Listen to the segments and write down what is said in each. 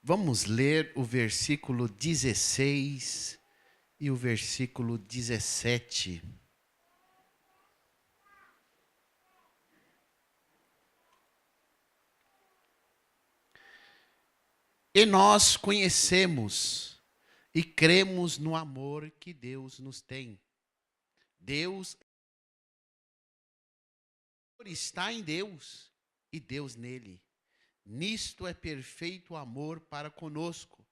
Vamos ler o versículo 16 e o versículo 17. E nós conhecemos e cremos no amor que Deus nos tem. Deus está em Deus e Deus nele. Nisto é perfeito o amor para conosco,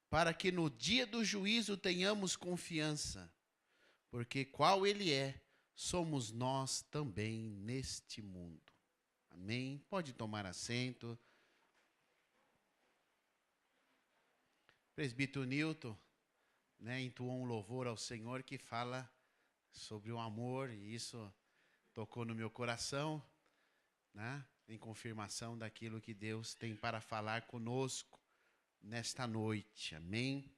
para que no dia do juízo tenhamos confiança, porque qual Ele é, somos nós também neste mundo. Amém? Pode tomar assento. Presbítero Newton, entoou um louvor ao Senhor que fala sobre o amor, e isso tocou no meu coração, em confirmação daquilo que Deus tem para falar conosco nesta noite, amém?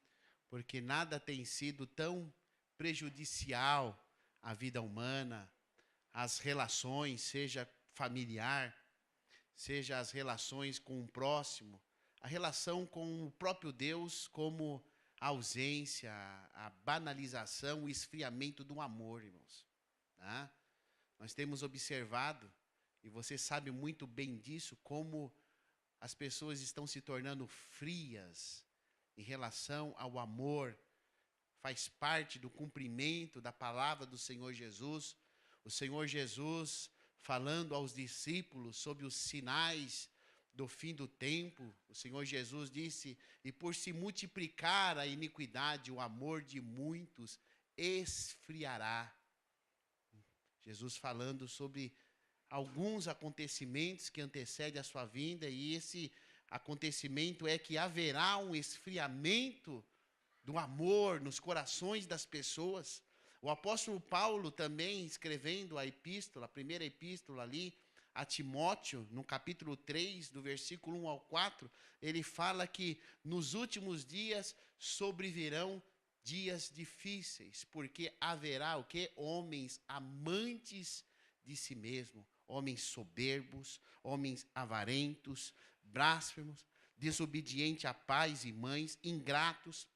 Porque nada tem sido tão prejudicial à vida humana, às relações, seja familiar, seja as relações com o próximo, a relação com o próprio Deus, como a ausência, a banalização, o esfriamento do amor, irmãos. Tá? Nós temos observado, e você sabe muito bem disso, como as pessoas estão se tornando frias em relação ao amor. Faz parte do cumprimento da palavra do Senhor Jesus. O Senhor Jesus, falando aos discípulos sobre os sinais do fim do tempo, o Senhor Jesus disse: e por se multiplicar a iniquidade, o amor de muitos esfriará. Jesus falando sobre alguns acontecimentos que antecedem a sua vinda, e esse acontecimento é que haverá um esfriamento do amor nos corações das pessoas. O apóstolo Paulo também, escrevendo a epístola, a primeira epístola ali, a Timóteo, no capítulo 3, do versículo 1 ao 4, ele fala que nos últimos dias sobrevirão dias difíceis, porque haverá o quê? Homens amantes de si mesmo, homens soberbos, homens avarentos, blasfemos, desobedientes a pais e mães, ingratos,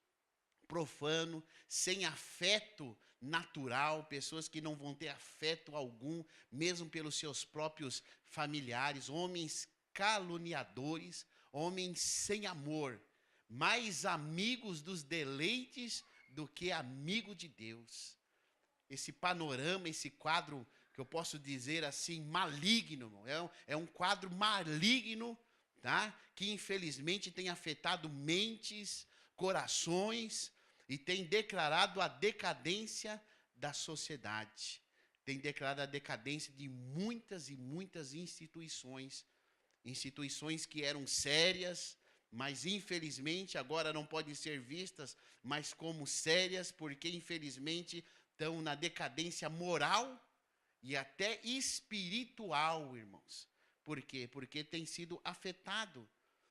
profano, sem afeto natural, pessoas que não vão ter afeto algum, mesmo pelos seus próprios familiares, homens caluniadores, homens sem amor, mais amigos dos deleites do que amigo de Deus. Esse panorama, esse quadro, que eu posso dizer assim, maligno, é um quadro maligno, tá? Que infelizmente tem afetado mentes, corações, e tem declarado a decadência da sociedade. Tem declarado a decadência de muitas e muitas instituições. Instituições que eram sérias, mas infelizmente agora não podem ser vistas mais como sérias, porque infelizmente estão na decadência moral e até espiritual, irmãos. Por quê? Porque tem sido afetado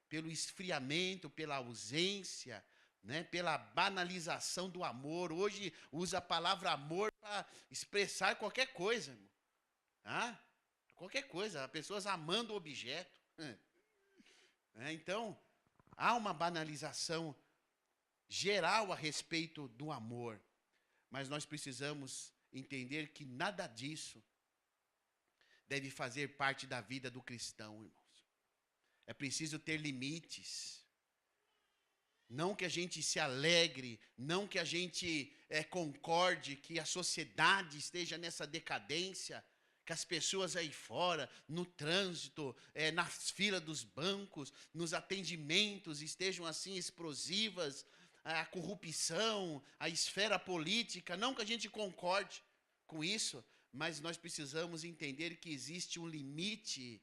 pelo esfriamento, pela ausência, pela banalização do amor. Hoje usa a palavra amor para expressar qualquer coisa, irmão. Qualquer coisa, pessoas amando o objeto. Então, há uma banalização geral a respeito do amor, mas nós precisamos entender que nada disso deve fazer parte da vida do cristão, irmãos. É preciso ter limites. Não que a gente se alegre, não que a gente concorde que a sociedade esteja nessa decadência, que as pessoas aí fora, no trânsito, nas filas dos bancos, nos atendimentos, estejam assim explosivas, a corrupção, a esfera política. Não que a gente concorde com isso, mas nós precisamos entender que existe um limite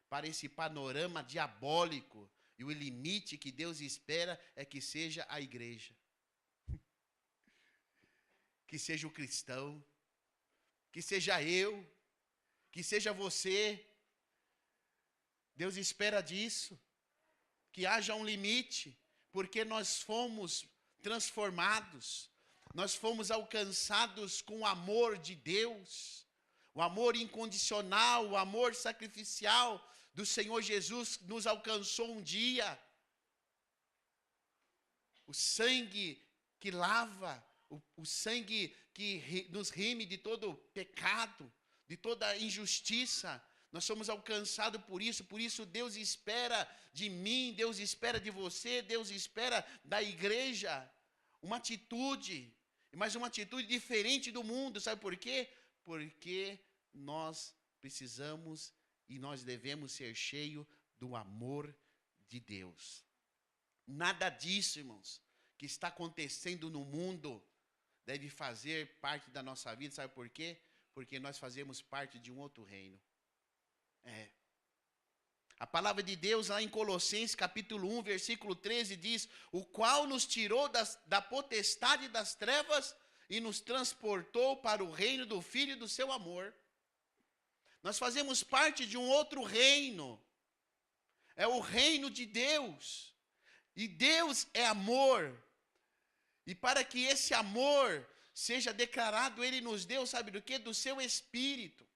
para esse panorama diabólico. E o limite que Deus espera é que seja a igreja, que seja o cristão, que seja eu, que seja você. Deus espera disso, que haja um limite, porque nós fomos transformados, nós fomos alcançados com o amor de Deus, o amor incondicional, o amor sacrificial do Senhor Jesus nos alcançou um dia. o sangue que lava, o sangue que nos reme de todo pecado, de toda injustiça. Nós somos alcançados por isso Deus espera de mim, Deus espera de você, Deus espera da igreja uma atitude, mas uma atitude diferente do mundo. Sabe por quê? Porque nós precisamos e nós devemos ser cheios do amor de Deus. Nada disso, irmãos, que está acontecendo no mundo deve fazer parte da nossa vida. Sabe por quê? Porque nós fazemos parte de um outro reino. A palavra de Deus lá em Colossenses capítulo 1, versículo 13 diz: o qual nos tirou da potestade das trevas e nos transportou para o reino do Filho do seu amor. Nós fazemos parte de um outro reino. É o reino de Deus. E Deus é amor. E para que esse amor seja declarado, Ele nos deu, sabe do quê? Do seu Espírito.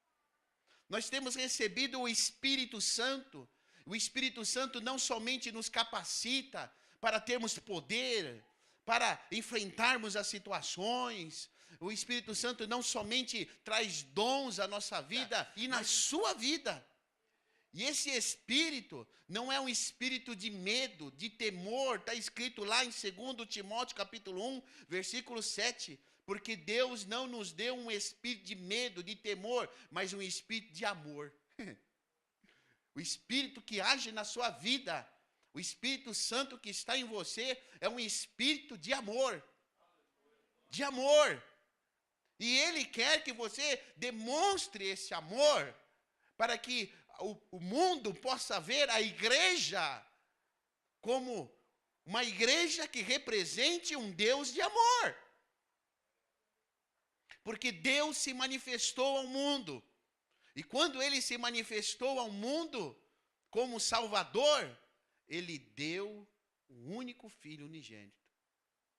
Nós temos recebido o Espírito Santo. O Espírito Santo não somente nos capacita para termos poder, para enfrentarmos as situações. O Espírito Santo não somente traz dons à nossa vida e na sua vida. E esse Espírito não é um espírito de medo, de temor. Está escrito lá em 2 Timóteo capítulo 1, versículo 7. Porque Deus não nos deu um espírito de medo, de temor, mas um espírito de amor. O Espírito que age na sua vida, o Espírito Santo que está em você, é um espírito de amor. De amor. E Ele quer que você demonstre esse amor, para que o mundo possa ver a igreja como uma igreja que represente um Deus de amor. Porque Deus se manifestou ao mundo. E quando Ele se manifestou ao mundo como Salvador, Ele deu o único Filho unigênito.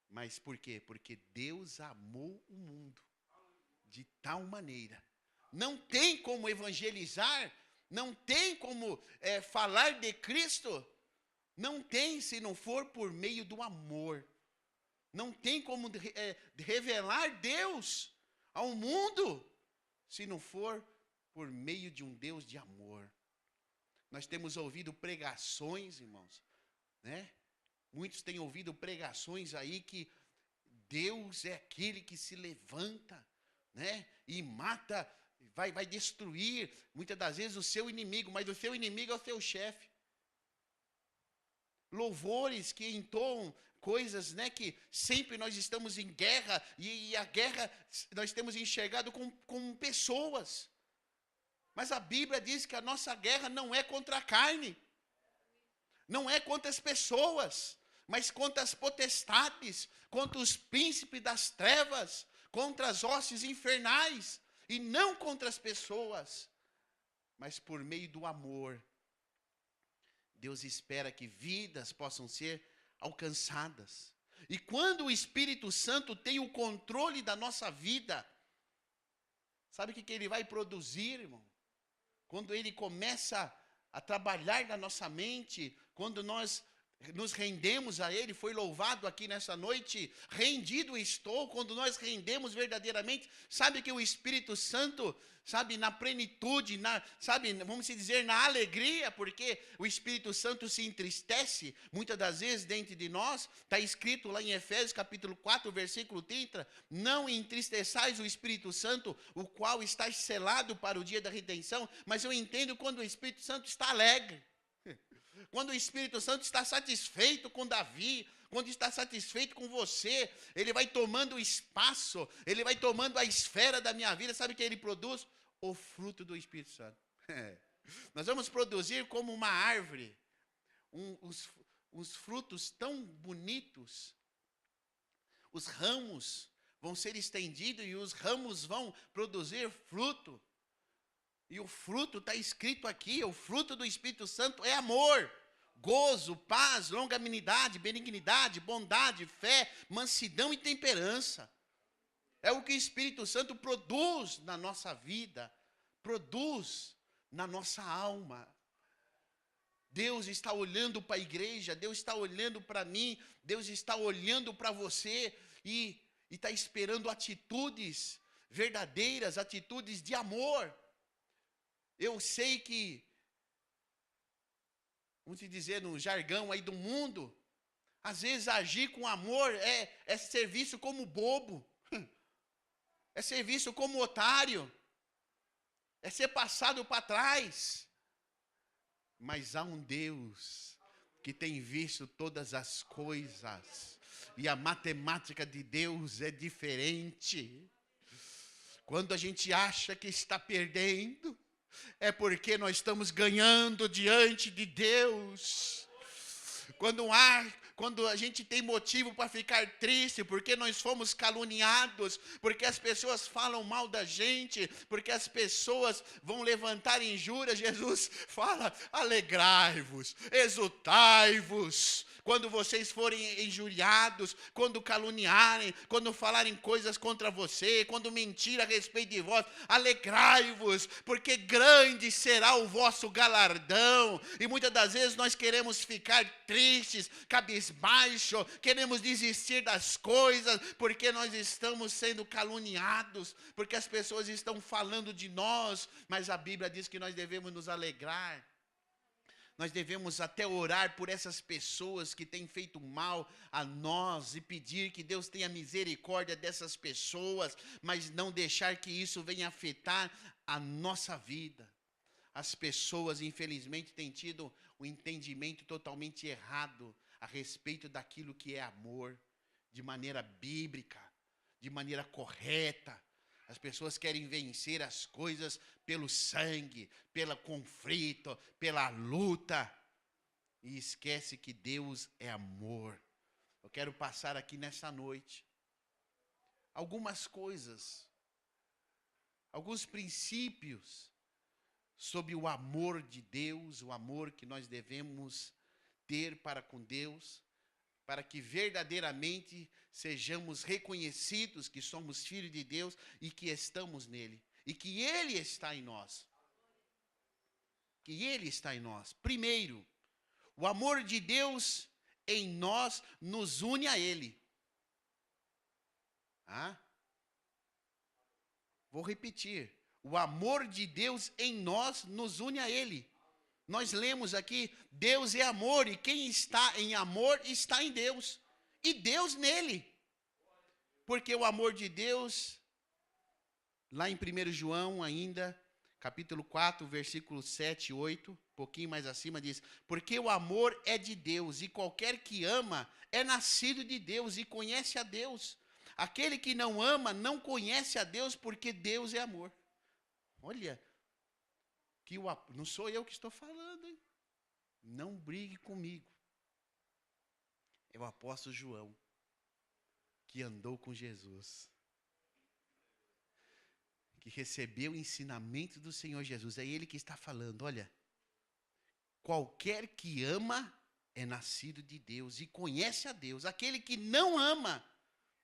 Mas por quê? Porque Deus amou o mundo de tal maneira. Não tem como evangelizar, não tem como falar de Cristo, não tem se não for por meio do amor. Não tem como revelar Deus ao mundo se não for por meio de um Deus de amor. Nós temos ouvido pregações, irmãos, né? Muitos têm ouvido pregações aí que Deus é aquele que se levanta, né? E mata, vai destruir, muitas das vezes, o seu inimigo, mas o seu inimigo é o seu chefe. Louvores que entoam coisas, né, que sempre nós estamos em guerra, e a guerra nós temos enxergado com pessoas. Mas a Bíblia diz que a nossa guerra não é contra a carne, não é contra as pessoas, mas contra as potestades, contra os príncipes das trevas, contra as hostes infernais, e não contra as pessoas, mas por meio do amor. Deus espera que vidas possam ser alcançadas. E quando o Espírito Santo tem o controle da nossa vida, sabe o que Ele vai produzir, irmão? Quando Ele começa a trabalhar na nossa mente, quando nós nos rendemos a Ele, foi louvado aqui nessa noite, rendido estou. Quando nós rendemos verdadeiramente, sabe que o Espírito Santo, sabe, na plenitude, sabe, vamos dizer, na alegria, porque o Espírito Santo se entristece, muitas das vezes dentro de nós, está escrito lá em Efésios capítulo 4, versículo 30, não entristeçais o Espírito Santo, o qual está selado para o dia da redenção. Mas eu entendo quando o Espírito Santo está alegre, quando o Espírito Santo está satisfeito com Davi, quando está satisfeito com você, ele vai tomando espaço, ele vai tomando a esfera da minha vida. Sabe o que ele produz? O fruto do Espírito Santo. Nós vamos produzir como uma árvore, uns frutos tão bonitos. Os ramos vão ser estendidos e os ramos vão produzir fruto. E o fruto está escrito aqui, o fruto do Espírito Santo é amor, gozo, paz, longanimidade, benignidade, bondade, fé, mansidão e temperança. É o que o Espírito Santo produz na nossa vida, produz na nossa alma. Deus está olhando para a igreja, Deus está olhando para mim, Deus está olhando para você e está esperando atitudes verdadeiras, atitudes de amor. Eu sei que, vamos dizer no jargão aí do mundo, às vezes agir com amor é ser visto como bobo, é ser visto como otário, é ser passado para trás. Mas há um Deus que tem visto todas as coisas, e a matemática de Deus é diferente. Quando a gente acha que está perdendo, é porque nós estamos ganhando diante de Deus. Quando a gente tem motivo para ficar triste, porque nós fomos caluniados, porque as pessoas falam mal da gente, porque as pessoas vão levantar injúrias, Jesus fala: alegrai-vos, exultai-vos, quando vocês forem injuriados, quando caluniarem, quando falarem coisas contra você, quando mentir a respeito de vós, alegrai-vos, porque grande será o vosso galardão. E muitas das vezes nós queremos ficar tristes, cabisbaixo, queremos desistir das coisas, porque nós estamos sendo caluniados, porque as pessoas estão falando de nós, mas a Bíblia diz que nós devemos nos alegrar. Nós devemos até orar por essas pessoas que têm feito mal a nós e pedir que Deus tenha misericórdia dessas pessoas, mas não deixar que isso venha afetar a nossa vida. As pessoas, infelizmente, têm tido um entendimento totalmente errado a respeito daquilo que é amor, de maneira bíblica, de maneira correta. As pessoas querem vencer as coisas pelo sangue, pelo conflito, pela luta, e esquece que Deus é amor. Eu quero passar aqui nessa noite algumas coisas, alguns princípios sobre o amor de Deus, o amor que nós devemos ter para com Deus, para que verdadeiramente sejamos reconhecidos que somos filhos de Deus e que estamos nele, e que Ele está em nós. Que Ele está em nós. Primeiro, o amor de Deus em nós nos une a Ele. Vou repetir. O amor de Deus em nós nos une a Ele. Nós lemos aqui, Deus é amor, e quem está em amor está em Deus, e Deus nele. Porque o amor de Deus, lá em 1 João ainda, capítulo 4, versículo 7 e 8, um pouquinho mais acima diz: porque o amor é de Deus, e qualquer que ama é nascido de Deus e conhece a Deus. Aquele que não ama não conhece a Deus, porque Deus é amor. Olha, não sou eu que estou falando, hein? Não brigue comigo. É o apóstolo João, que andou com Jesus, que recebeu o ensinamento do Senhor Jesus. É ele que está falando, olha, qualquer que ama é nascido de Deus e conhece a Deus. Aquele que não ama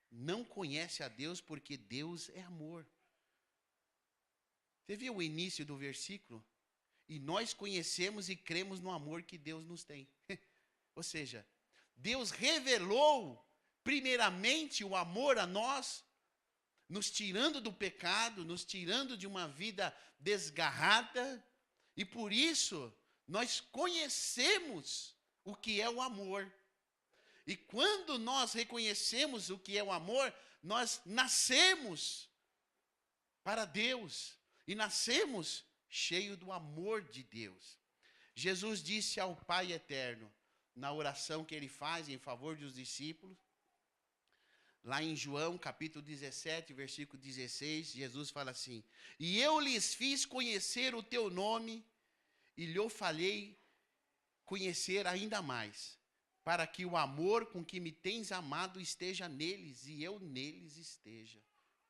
não conhece a Deus, porque Deus é amor. Você viu o início do versículo? E nós conhecemos e cremos no amor que Deus nos tem. Ou seja, Deus revelou primeiramente o amor a nós, nos tirando do pecado, nos tirando de uma vida desgarrada, e por isso nós conhecemos o que é o amor. E quando nós reconhecemos o que é o amor, nós nascemos para Deus e nascemos cheio do amor de Deus. Jesus disse ao Pai eterno, na oração que ele faz em favor dos discípulos, lá em João capítulo 17, versículo 16, Jesus fala assim: e eu lhes fiz conhecer o teu nome, e lhe falei conhecer ainda mais, para que o amor com que me tens amado esteja neles, e eu neles esteja.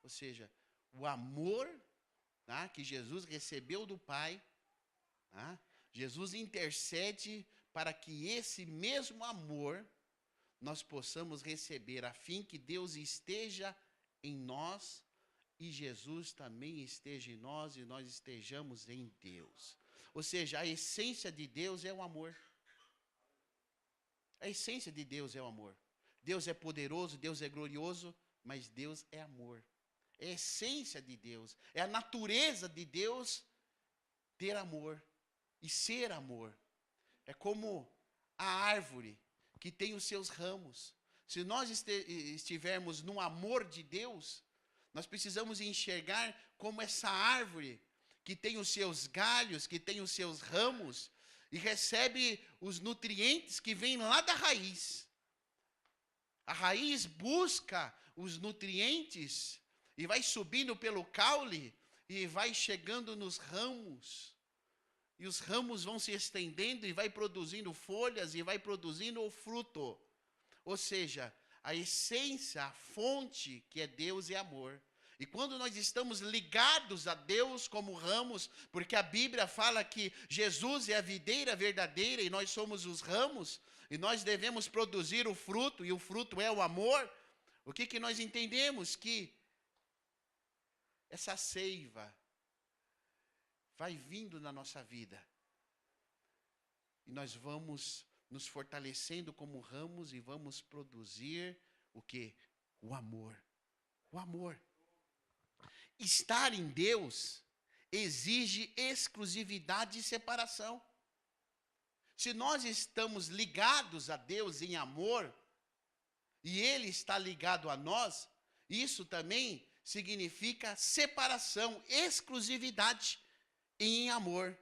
Ou seja, o amor que Jesus recebeu do Pai, Jesus intercede para que esse mesmo amor nós possamos receber, a fim que Deus esteja em nós e Jesus também esteja em nós e nós estejamos em Deus. Ou seja, a essência de Deus é o amor. A essência de Deus é o amor. Deus é poderoso, Deus é glorioso, mas Deus é amor. É a essência de Deus, é a natureza de Deus ter amor e ser amor. É como a árvore que tem os seus ramos. Se nós estivermos no amor de Deus, nós precisamos enxergar como essa árvore que tem os seus galhos, que tem os seus ramos e recebe os nutrientes que vêm lá da raiz. A raiz busca os nutrientes e vai subindo pelo caule e vai chegando nos ramos. E os ramos vão se estendendo e vai produzindo folhas e vai produzindo o fruto. Ou seja, a essência, a fonte que é Deus é amor. E quando nós estamos ligados a Deus como ramos, porque a Bíblia fala que Jesus é a videira verdadeira e nós somos os ramos, e nós devemos produzir o fruto, e o fruto é o amor, o que nós entendemos? Que essa seiva vai vindo na nossa vida. E nós vamos nos fortalecendo como ramos e vamos produzir o quê? O amor. O amor. Estar em Deus exige exclusividade e separação. Se nós estamos ligados a Deus em amor, e Ele está ligado a nós, isso também significa separação, exclusividade em amor.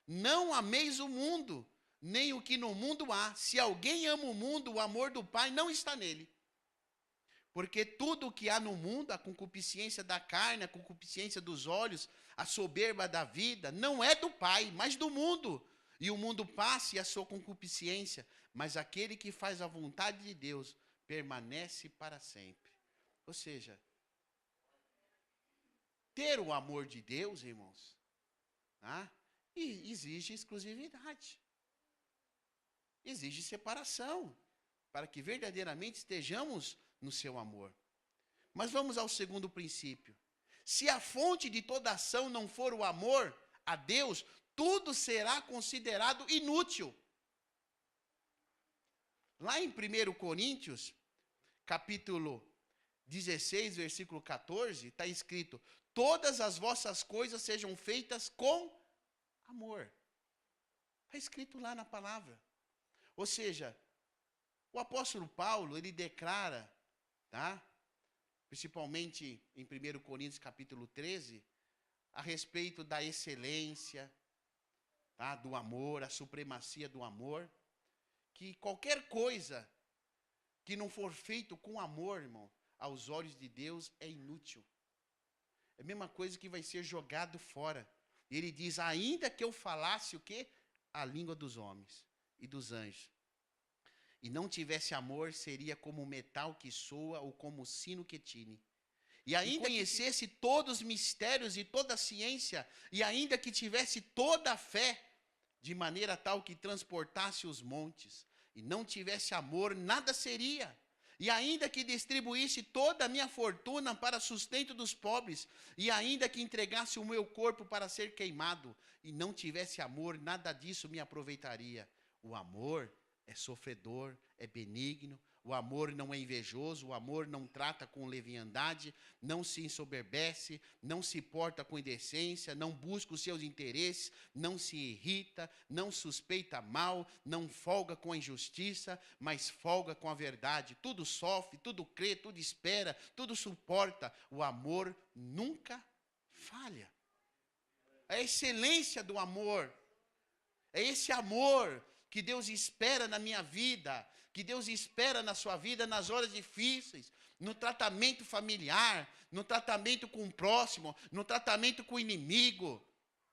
Não ameis o mundo, nem o que no mundo há. Se alguém ama o mundo, o amor do Pai não está nele. Porque tudo o que há no mundo, a concupiscência da carne, a concupiscência dos olhos, a soberba da vida, não é do Pai, mas do mundo. E o mundo passa e a sua concupiscência, mas aquele que faz a vontade de Deus permanece para sempre. Ou seja, ter o amor de Deus, irmãos, e exige exclusividade. Exige separação, para que verdadeiramente estejamos no seu amor. Mas vamos ao segundo princípio. Se a fonte de toda ação não for o amor a Deus, tudo será considerado inútil. Lá em 1 Coríntios, capítulo 16, versículo 14, está escrito: todas as vossas coisas sejam feitas com amor. Está escrito lá na palavra. Ou seja, o apóstolo Paulo, ele declara, principalmente em 1 Coríntios capítulo 13, a respeito da excelência, do amor, a supremacia do amor, que qualquer coisa que não for feito com amor, irmão, aos olhos de Deus é inútil. É a mesma coisa que vai ser jogado fora. E ele diz, ainda que eu falasse o quê? A língua dos homens e dos anjos, e não tivesse amor, seria como o metal que soa ou como o sino que tine. E ainda conhecesse todos os mistérios e toda a ciência, e ainda que tivesse toda a fé, de maneira tal que transportasse os montes, e não tivesse amor, nada seria. E ainda que distribuísse toda a minha fortuna para sustento dos pobres, e ainda que entregasse o meu corpo para ser queimado, e não tivesse amor, nada disso me aproveitaria. O amor é sofredor, é benigno, o amor não é invejoso, o amor não trata com leviandade, não se ensoberbece, não se porta com indecência, não busca os seus interesses, não se irrita, não suspeita mal, não folga com a injustiça, mas folga com a verdade. Tudo sofre, tudo crê, tudo espera, tudo suporta. O amor nunca falha. A excelência do amor é esse amor que Deus espera na minha vida, que Deus espera na sua vida nas horas difíceis, no tratamento familiar, no tratamento com o próximo, no tratamento com o inimigo,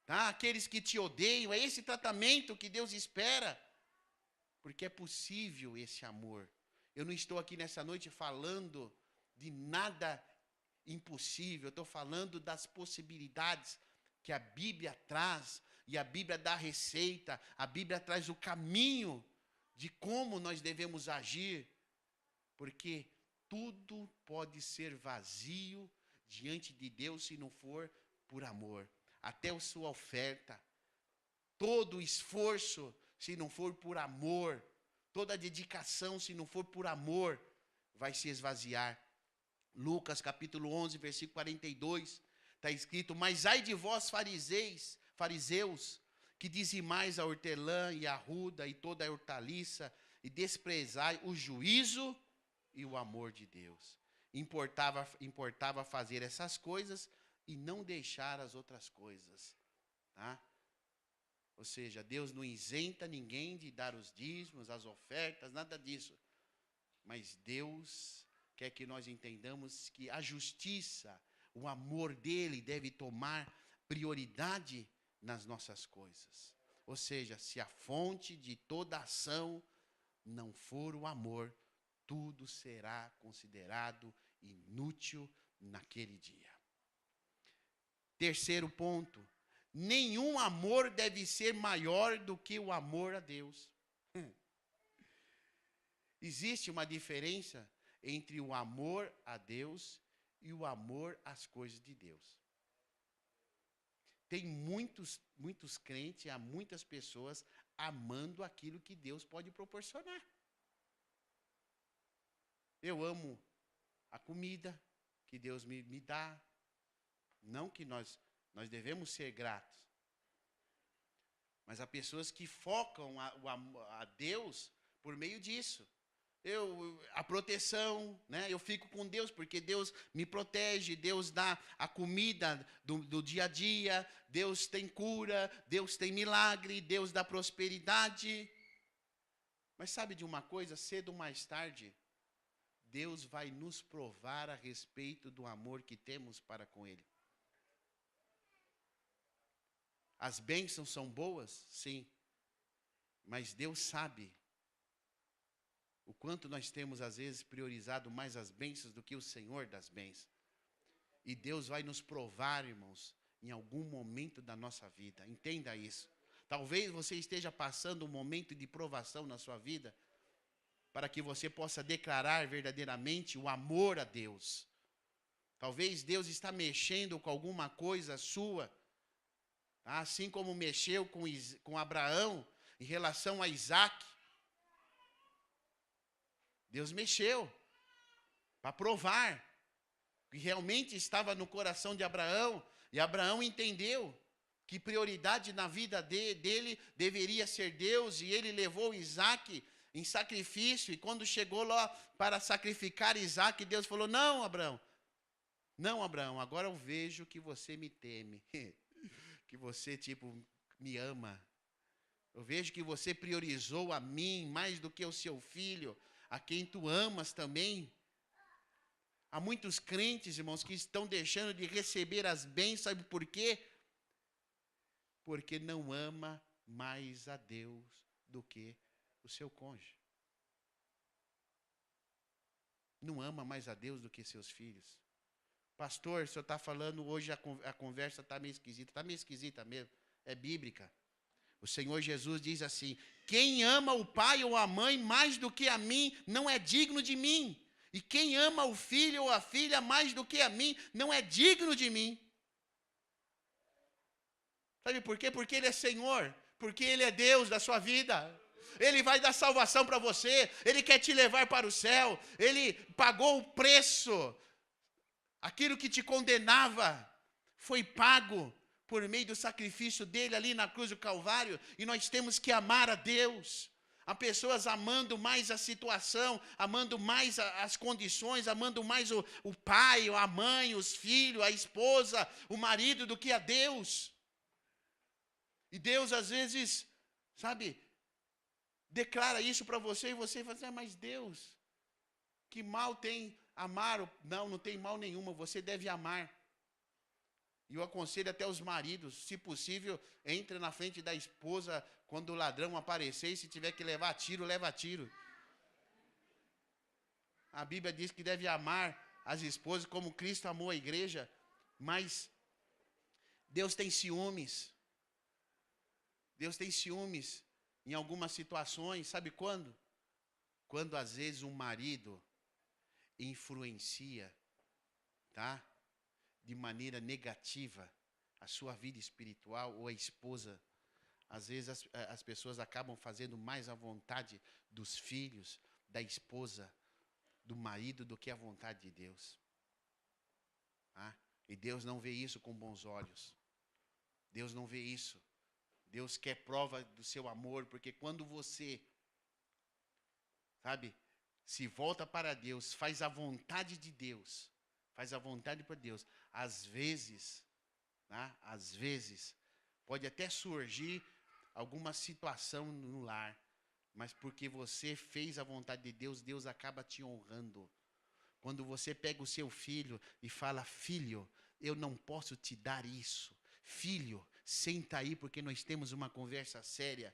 aqueles que te odeiam. É esse tratamento que Deus espera, porque é possível esse amor. Eu não estou aqui nessa noite falando de nada impossível, eu estou falando das possibilidades que a Bíblia traz, e a Bíblia dá a receita, a Bíblia traz o caminho de como nós devemos agir, porque tudo pode ser vazio diante de Deus se não for por amor. Até a sua oferta, todo o esforço, se não for por amor, Toda dedicação, se não for por amor, vai se esvaziar. Lucas capítulo 11, versículo 42, está escrito: mas ai de vós, fariseus, que dizimais a hortelã e a ruda e toda a hortaliça, e desprezai o juízo e o amor de Deus. Importava fazer essas coisas e não deixar as outras coisas. Tá? Ou seja, Deus não isenta ninguém de dar os dízimos, as ofertas, nada disso. Mas Deus quer que nós entendamos que a justiça, o amor dele deve tomar prioridade nas nossas coisas. Ou seja, se a fonte de toda ação não for o amor, tudo será considerado inútil naquele dia. Terceiro ponto: nenhum amor deve ser maior do que o amor a Deus. Existe uma diferença entre o amor a Deus e o amor às coisas de Deus. Tem muitos crentes, há muitas pessoas amando aquilo que Deus pode proporcionar. Eu amo a comida que Deus me dá. Não que nós devemos ser gratos. Mas há pessoas que focam a Deus por meio disso. A proteção, né? Eu fico com Deus porque Deus me protege, Deus dá a comida do dia a dia, Deus tem cura, Deus tem milagre, Deus dá prosperidade. Mas sabe de uma coisa? Cedo ou mais tarde, Deus vai nos provar a respeito do amor que temos para com Ele. As bênçãos são boas? Sim. Mas Deus sabe o quanto nós temos, às vezes, priorizado mais as bênçãos do que o Senhor das bênçãos. E Deus vai nos provar, irmãos, em algum momento da nossa vida. Entenda isso. Talvez você esteja passando um momento de provação na sua vida, para que você possa declarar verdadeiramente o amor a Deus. Talvez Deus está mexendo com alguma coisa sua, assim como mexeu com Abraão em relação a Isaac. Deus mexeu para provar que realmente estava no coração de Abraão, e Abraão entendeu que prioridade na vida dele deveria ser Deus, e ele levou Isaac em sacrifício, e quando chegou lá para sacrificar Isaac, Deus falou: não, Abraão, agora eu vejo que você me teme, que você, me ama. Eu vejo que você priorizou a mim mais do que o seu filho, a quem tu amas também. Há muitos crentes, irmãos, que estão deixando de receber as bênçãos, sabe por quê? Porque não ama mais a Deus do que o seu cônjuge. Não ama mais a Deus do que seus filhos. Pastor, o senhor está falando hoje, a conversa está meio esquisita. Está meio esquisita mesmo, é bíblica. O Senhor Jesus diz assim: quem ama o pai ou a mãe mais do que a mim, não é digno de mim. E quem ama o filho ou a filha mais do que a mim, não é digno de mim. Sabe por quê? Porque Ele é Senhor, porque Ele é Deus da sua vida. Ele vai dar salvação para você, Ele quer te levar para o céu, Ele pagou o preço. Aquilo que te condenava foi pago por meio do sacrifício dele ali na cruz do Calvário, e nós temos que amar a Deus. Há pessoas amando mais a situação, amando mais as condições, amando mais o pai, a mãe, os filhos, a esposa, o marido, do que a Deus. E Deus, às vezes, declara isso para você, e você fala assim: mas Deus, que mal tem amar? Não tem mal nenhuma, você deve amar. E eu aconselho até os maridos, se possível, entre na frente da esposa quando o ladrão aparecer, e se tiver que levar tiro, leva tiro. A Bíblia diz que deve amar as esposas como Cristo amou a igreja, mas Deus tem ciúmes. Deus tem ciúmes em algumas situações, sabe quando? Quando às vezes um marido influencia, de maneira negativa a sua vida espiritual, ou a esposa às vezes as pessoas acabam fazendo mais a vontade dos filhos, da esposa, do marido, do que a vontade de Deus. Tá? E Deus não vê isso com bons olhos. Deus não vê isso. Deus quer prova do seu amor, porque quando você, sabe, se volta para Deus, faz a vontade de Deus, faz a vontade para Deus, às vezes, tá? Às vezes, pode até surgir alguma situação no lar, mas porque você fez a vontade de Deus, Deus acaba te honrando. Quando você pega o seu filho e fala: filho, eu não posso te dar isso. Filho, senta aí porque nós temos uma conversa séria.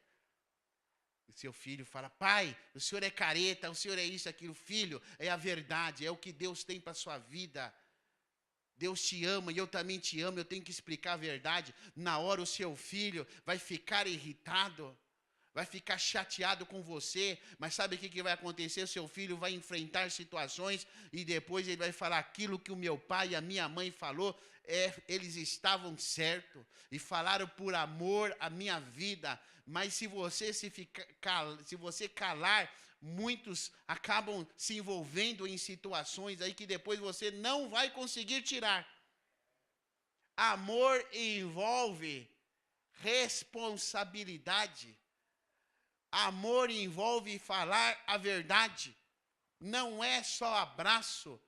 O seu filho fala: pai, o senhor é careta, o senhor é isso, aquilo. Filho, é a verdade, é o que Deus tem para a sua vida. Deus te ama e eu também te amo, eu tenho que explicar a verdade. Na hora o seu filho vai ficar irritado, vai ficar chateado com você, mas sabe o que vai acontecer? O seu filho vai enfrentar situações e depois ele vai falar: aquilo que o meu pai e a minha mãe falou, eles estavam certos e falaram por amor à minha vida. Mas se você se você calar, muitos acabam se envolvendo em situações aí que depois você não vai conseguir tirar. Amor envolve responsabilidade. Amor envolve falar a verdade. Não é só abraço.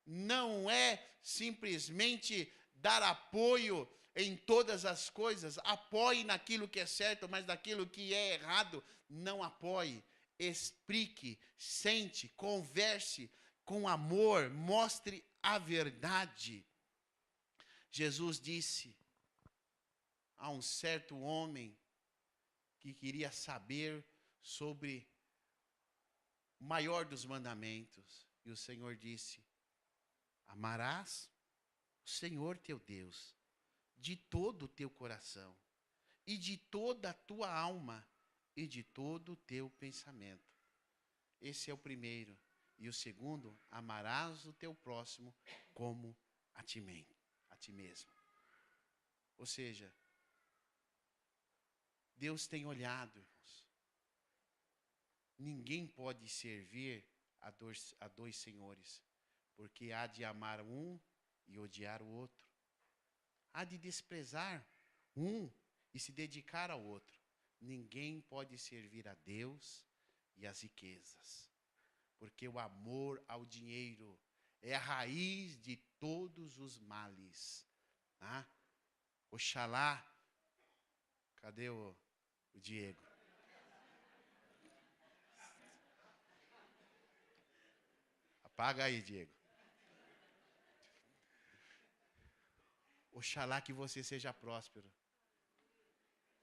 Não é simplesmente dar apoio em todas as coisas. Apoie naquilo que é certo, mas naquilo que é errado, não apoie. Explique, sente, converse com amor, mostre a verdade. Jesus disse a um certo homem que queria saber sobre o maior dos mandamentos. E o Senhor disse: amarás o Senhor teu Deus de todo o teu coração, e de toda a tua alma, e de todo o teu pensamento. Esse é o primeiro. E o segundo: amarás o teu próximo como a ti mesmo. Ou seja, Deus tem olhado, irmãos. Ninguém pode servir a dois senhores, porque há de amar um e odiar o outro. Há de desprezar um e se dedicar ao outro. Ninguém pode servir a Deus e às riquezas, porque o amor ao dinheiro é a raiz de todos os males. Tá? Oxalá, cadê o Diego? Apaga aí, Diego. Oxalá que você seja próspero.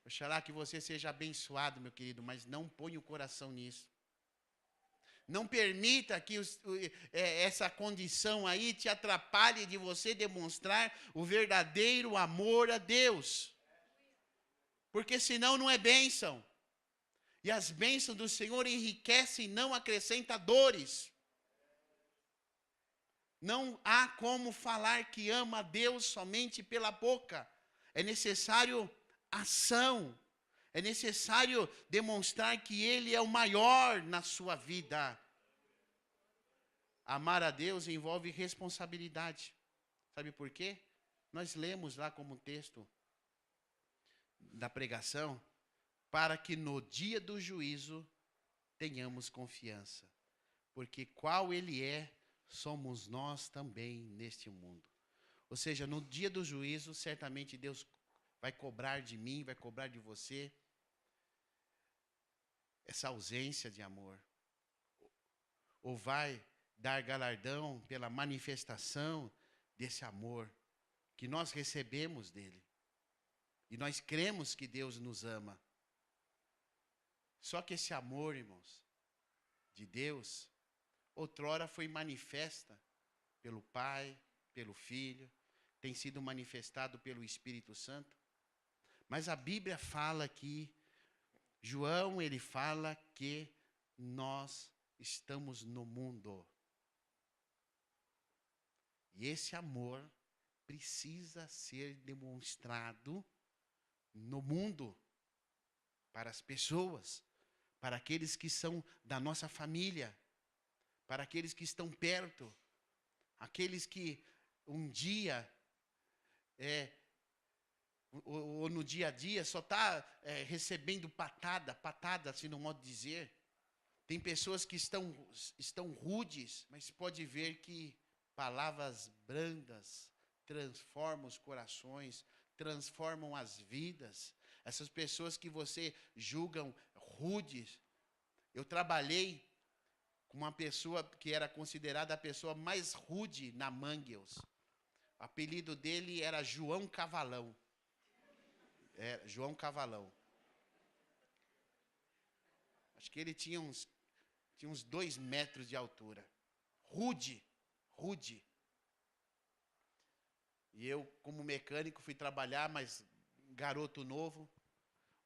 Oxalá que você seja abençoado, meu querido, mas não ponha o coração nisso. Não permita que essa condição aí te atrapalhe de você demonstrar o verdadeiro amor a Deus. Porque senão não é bênção. E as bênçãos do Senhor enriquecem e não acrescentam dores. Não há como falar que ama a Deus somente pela boca. É necessário ação. É necessário demonstrar que Ele é o maior na sua vida. Amar a Deus envolve responsabilidade. Sabe por quê? Nós lemos lá como texto da pregação, para que no dia do juízo tenhamos confiança. Porque qual Ele é, somos nós também neste mundo. Ou seja, no dia do juízo, certamente Deus vai cobrar de mim, vai cobrar de você essa ausência de amor. Ou vai dar galardão pela manifestação desse amor que nós recebemos dele. E nós cremos que Deus nos ama. Só que esse amor, irmãos, de Deus, outrora foi manifesta pelo Pai, pelo Filho, tem sido manifestado pelo Espírito Santo. Mas a Bíblia fala que, João, ele fala que nós estamos no mundo. E esse amor precisa ser demonstrado no mundo. para as pessoas, para aqueles que são da nossa família, para aqueles que estão perto, aqueles que um dia, ou no dia a dia, só está recebendo patada, assim no modo de dizer. Tem pessoas que estão rudes, mas pode ver que palavras brandas transformam os corações, transformam as vidas. Essas pessoas que você julgam rudes. Eu trabalhei com uma pessoa que era considerada a pessoa mais rude na Mangels. O apelido dele era João Cavalão. João Cavalão. Acho que ele tinha uns 2 metros de altura. Rude. E eu, como mecânico, fui trabalhar, mas garoto novo.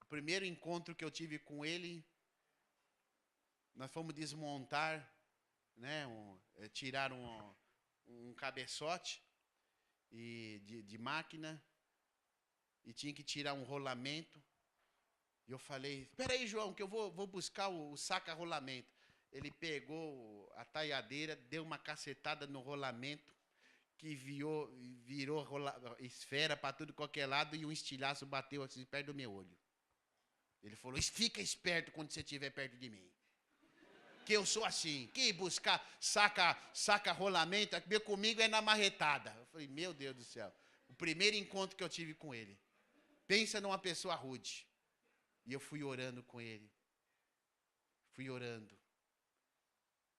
O primeiro encontro que eu tive com ele, nós fomos desmontar, né, tirar um cabeçote de máquina, e tinha que tirar um rolamento. E eu falei, espera aí, João, que eu vou buscar o saca-rolamento. Ele pegou a taiadeira, deu uma cacetada no rolamento, que virou esfera para tudo qualquer lado, e um estilhaço bateu assim perto do meu olho. Ele falou, fica esperto quando você estiver perto de mim. Que eu sou assim, que buscar saca rolamento, comigo é na marretada. Eu falei, meu Deus do céu. O primeiro encontro que eu tive com ele. Pensa numa pessoa rude. E eu fui orando com ele. Fui orando.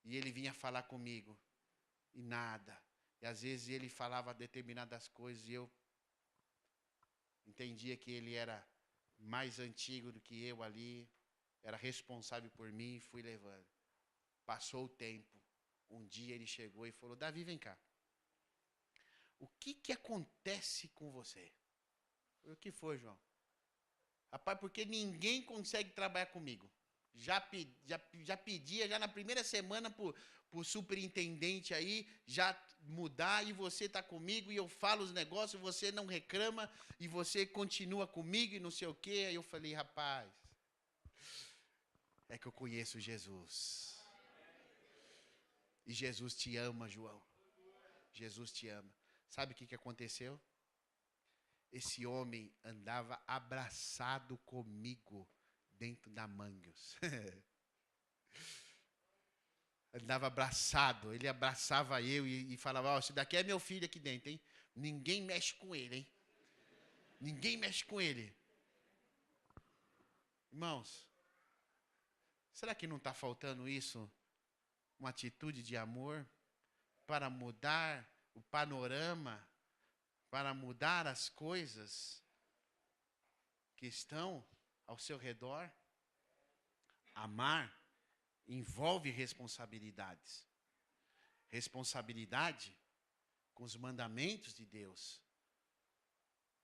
E ele vinha falar comigo. E nada. E às vezes ele falava determinadas coisas e eu entendia que ele era mais antigo do que eu ali. Era responsável por mim e fui levando. Passou o tempo. Um dia ele chegou e falou, Davi, vem cá. O que acontece com você? Eu falei, o que foi, João? Rapaz, porque ninguém consegue trabalhar comigo. Já pedia, já na primeira semana, pro superintendente aí, já mudar, e você está comigo, e eu falo os negócios, você não reclama, e você continua comigo, e não sei o quê. Aí eu falei, rapaz, é que eu conheço Jesus. E Jesus te ama, João. Jesus te ama. Sabe o que aconteceu? Esse homem andava abraçado comigo dentro da Mangels. Andava abraçado, ele abraçava eu e falava, esse daqui é meu filho aqui dentro, hein? Ninguém mexe com ele, hein? Ninguém mexe com ele. Irmãos, será que não está faltando isso? Uma atitude de amor para mudar o panorama, para mudar as coisas que estão ao seu redor? Amar envolve responsabilidades. Responsabilidade com os mandamentos de Deus.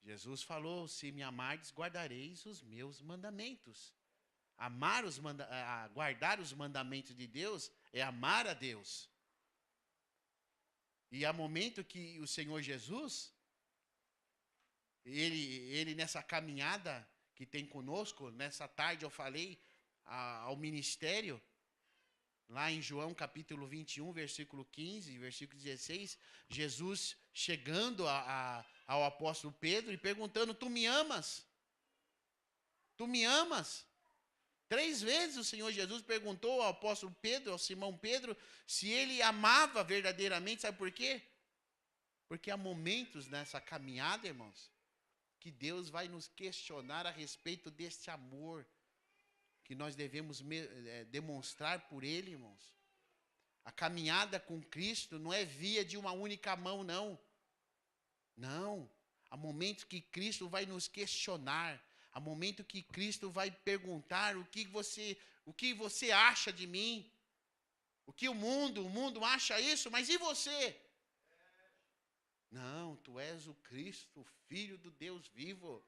Jesus falou, se me amardes, guardareis os meus mandamentos. Guardar os mandamentos de Deus é amar a Deus. E há momento que o Senhor Jesus, ele nessa caminhada que tem conosco, nessa tarde eu falei ao ministério, lá em João capítulo 21, versículo 15, versículo 16, Jesus chegando ao apóstolo Pedro e perguntando, tu me amas? Tu me amas? 3 vezes o Senhor Jesus perguntou ao apóstolo Pedro, ao Simão Pedro, se ele amava verdadeiramente. Sabe por quê? Porque há momentos nessa caminhada, irmãos, que Deus vai nos questionar a respeito deste amor que nós devemos demonstrar por Ele, irmãos. A caminhada com Cristo não é via de uma única mão, não. Não. Há momentos que Cristo vai nos questionar. Há momento que Cristo vai perguntar o que você acha de mim. O que o mundo acha isso, mas e você? Não, tu és o Cristo, o Filho do Deus vivo.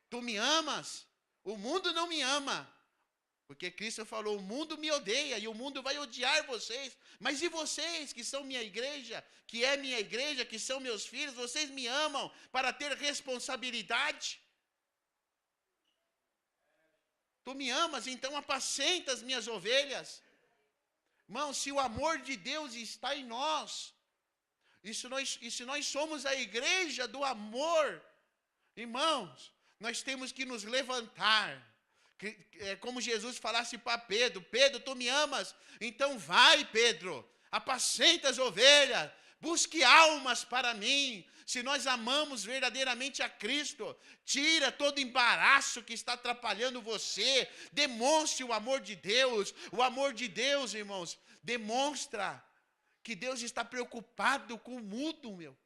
Tu me amas? O mundo não me ama. Porque Cristo falou, o mundo me odeia e o mundo vai odiar vocês. Mas e vocês que são minha igreja, que é minha igreja, que são meus filhos, vocês me amam para ter responsabilidade? tu me amas, então apacenta as minhas ovelhas. Irmão, se o amor de Deus está em nós, e se nós somos a igreja do amor, irmãos, nós temos que nos levantar. É como Jesus falasse para Pedro: Pedro, tu me amas? Então vai, Pedro, apacenta as ovelhas, busque almas para mim. Se nós amamos verdadeiramente a Cristo, tira todo embaraço que está atrapalhando você, demonstre o amor de Deus. O amor de Deus, irmãos, demonstra que Deus está preocupado com o mundo,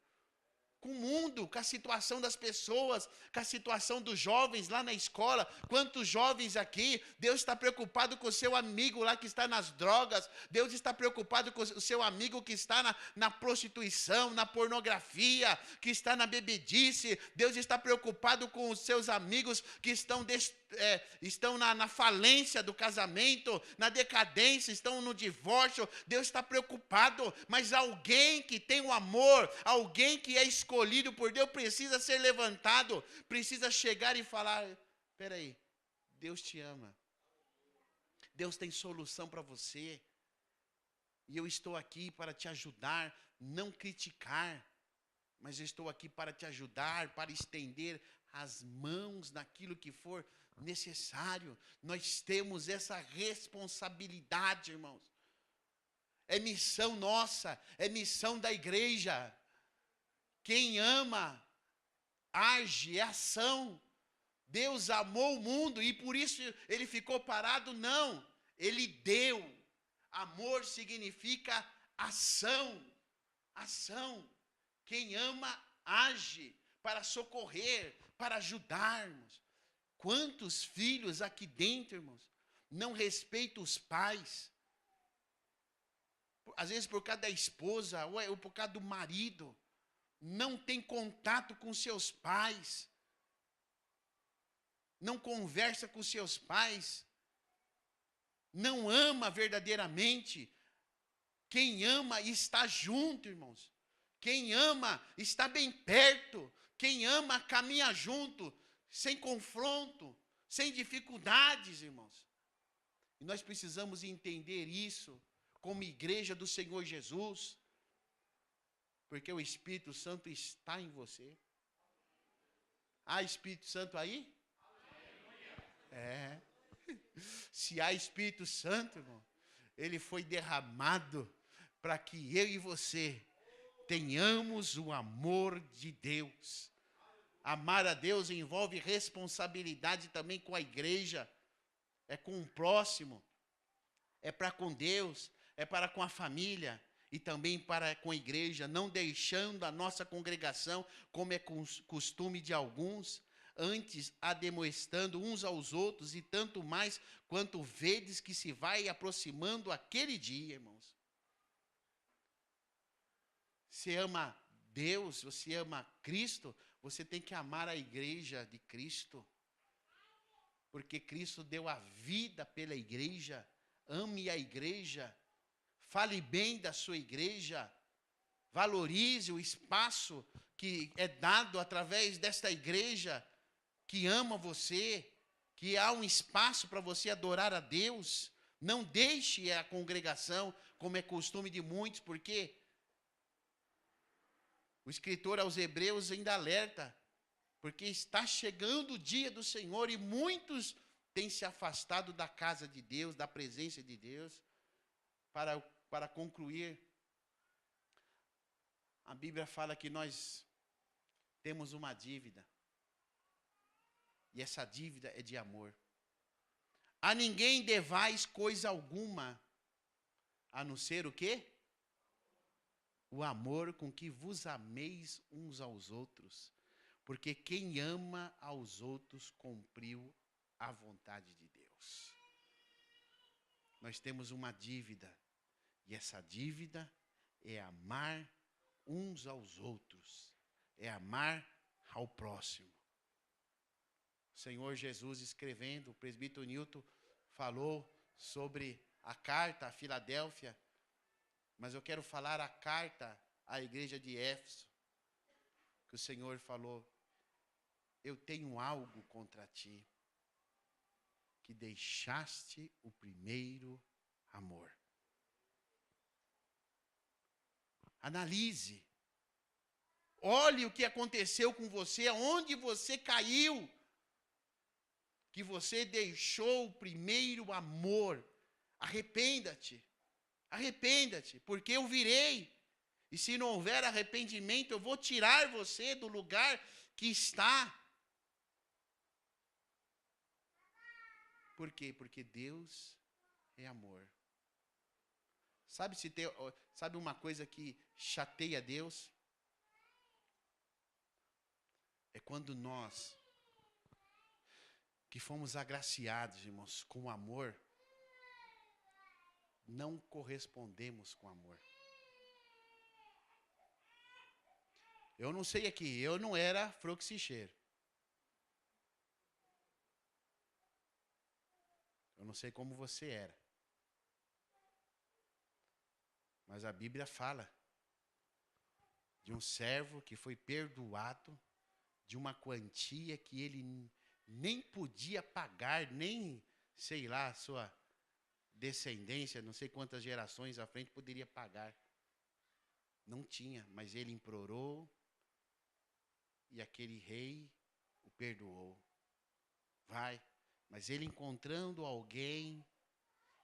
com o mundo, com a situação das pessoas, com a situação dos jovens lá na escola. Quantos jovens aqui, Deus está preocupado com o seu amigo lá que está nas drogas, Deus está preocupado com o seu amigo que está na prostituição, na pornografia, que está na bebedice. Deus está preocupado com os seus amigos que estão na falência do casamento, na decadência, estão no divórcio. Deus está preocupado, mas alguém que tem o amor, alguém que é escolhido por Deus, precisa ser levantado, precisa chegar e falar: espera aí, Deus te ama, Deus tem solução para você, e eu estou aqui para te ajudar, não criticar, mas eu estou aqui para te ajudar, para estender as mãos naquilo que for necessário. Nós temos essa responsabilidade, irmãos. É missão nossa, é missão da igreja. Quem ama, age, é ação. Deus amou o mundo e por isso ele ficou parado? Não, ele deu. Amor significa ação, ação. Quem ama, age para socorrer, para ajudarmos. Quantos filhos aqui dentro, irmãos, não respeitam os pais? Às vezes por causa da esposa ou por causa do marido, não tem contato com seus pais, não conversa com seus pais, não ama verdadeiramente. Quem ama está junto, irmãos. Quem ama está bem perto. Quem ama caminha junto, sem confronto, sem dificuldades, irmãos. E nós precisamos entender isso como igreja do Senhor Jesus, porque o Espírito Santo está em você. Há Espírito Santo aí? É. Se há Espírito Santo, irmão, ele foi derramado para que eu e você tenhamos o amor de Deus. Amar a Deus envolve responsabilidade também com a igreja, é com o próximo, é para com Deus, é para com a família e também para com a igreja, não deixando a nossa congregação, como é costume de alguns, antes ademoestando uns aos outros, e tanto mais quanto vedes que se vai aproximando aquele dia, irmãos. Você ama Deus, você ama Cristo, você tem que amar a igreja de Cristo, porque Cristo deu a vida pela igreja. Ame a igreja, fale bem da sua igreja, valorize o espaço que é dado através desta igreja, que ama você, que há um espaço para você adorar a Deus. Não deixe a congregação, como é costume de muitos, porque o escritor aos Hebreus ainda alerta, porque está chegando o dia do Senhor e muitos têm se afastado da casa de Deus, da presença de Deus. Para concluir, a Bíblia fala que nós temos uma dívida, e essa dívida é de amor. A ninguém devais coisa alguma, a não ser o quê? O amor com que vos ameis uns aos outros, porque quem ama aos outros cumpriu a vontade de Deus. Nós temos uma dívida, e essa dívida é amar uns aos outros, é amar ao próximo. O Senhor Jesus, escrevendo, o presbítero Newton falou sobre a carta a Filadélfia, mas eu quero falar a carta à igreja de Éfeso, que o Senhor falou: eu tenho algo contra ti. que deixaste o primeiro amor. Analise. Olhe o que aconteceu com você, aonde você caiu, que você deixou o primeiro amor. Arrependa-te, arrependa-te, porque eu virei. E se não houver arrependimento, eu vou tirar você do lugar que está. Por quê? Porque Deus é amor. Sabe uma coisa que chateia Deus? É quando nós, que fomos agraciados, irmãos, com amor, não correspondemos com amor. Eu não sei aqui, eu não era froxicheiro. Eu não sei como você era. Mas a Bíblia fala de um servo que foi perdoado de uma quantia que ele nem podia pagar, nem, sei lá, sua descendência, não sei quantas gerações à frente poderia pagar. Não tinha, mas ele implorou e aquele rei o perdoou. Vai, mas ele encontrando alguém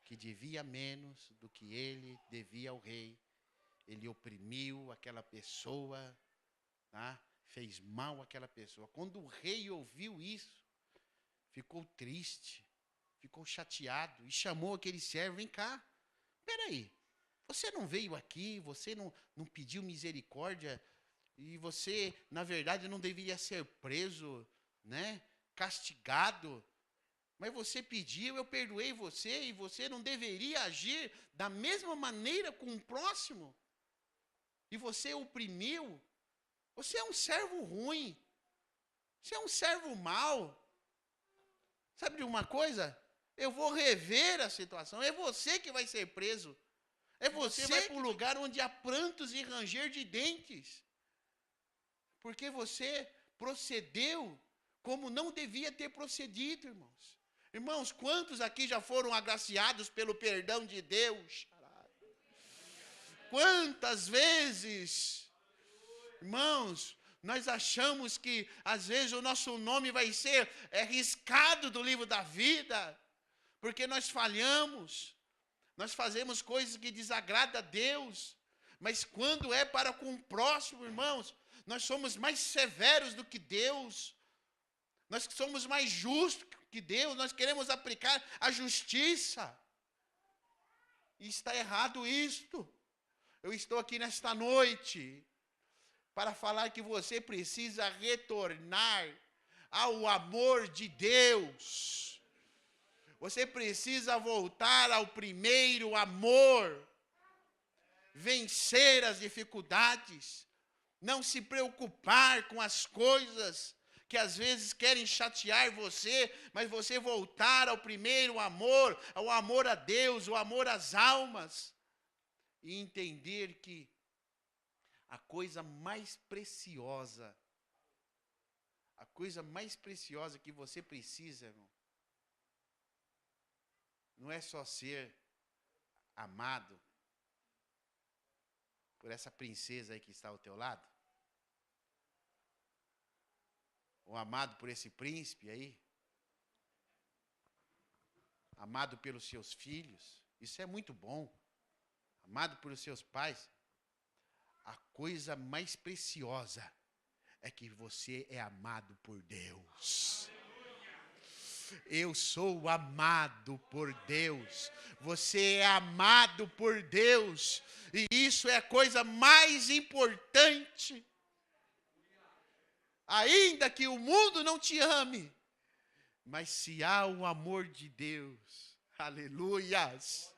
que devia menos do que ele devia ao rei, ele oprimiu aquela pessoa, tá? Fez mal àquela pessoa. Quando o rei ouviu isso, ficou triste, ficou chateado e chamou aquele servo: vem cá, peraí, você não veio aqui, você não pediu misericórdia e você, na verdade, não deveria ser preso, né? Castigado. Mas você pediu, eu perdoei você e você não deveria agir da mesma maneira com o próximo. E você oprimiu. Você é um servo ruim. Você é um servo mau. Sabe de uma coisa? Eu vou rever a situação. É você que vai ser preso. É você que vai para o lugar onde há prantos e ranger de dentes. Porque você procedeu como não devia ter procedido, irmãos. Irmãos, quantos aqui já foram agraciados pelo perdão de Deus? Quantas vezes, irmãos, nós achamos que às vezes o nosso nome vai ser riscado do livro da vida, porque nós falhamos, nós fazemos coisas que desagradam a Deus, mas quando é para com o próximo, irmãos, nós somos mais severos do que Deus, nós somos mais justos que Deus, nós queremos aplicar a justiça. E está errado isto. Eu estou aqui nesta noite para falar que você precisa retornar ao amor de Deus. Você precisa voltar ao primeiro amor. Vencer as dificuldades. Não se preocupar com as coisas que às vezes querem chatear você, mas você voltar ao primeiro amor, ao amor a Deus, o amor às almas, e entender que a coisa mais preciosa que você precisa, irmão, não é só ser amado por essa princesa aí que está ao teu lado, ou amado por esse príncipe aí, amado pelos seus filhos, isso é muito bom, amado pelos seus pais. A coisa mais preciosa é que você é amado por Deus. Eu sou amado por Deus. Você é amado por Deus. E isso é a coisa mais importante. Ainda que o mundo não te ame, mas se há o amor de Deus, aleluias,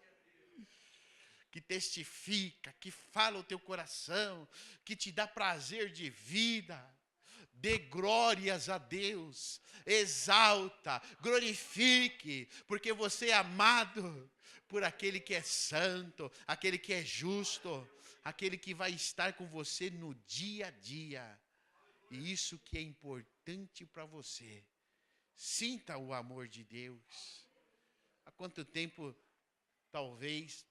que testifica, que fala o teu coração, que te dá prazer de vida, dê glórias a Deus, exalta, glorifique, porque você é amado por aquele que é santo, aquele que é justo, aquele que vai estar com você no dia a dia. E isso que é importante para você. Sinta o amor de Deus. Há quanto tempo, talvez,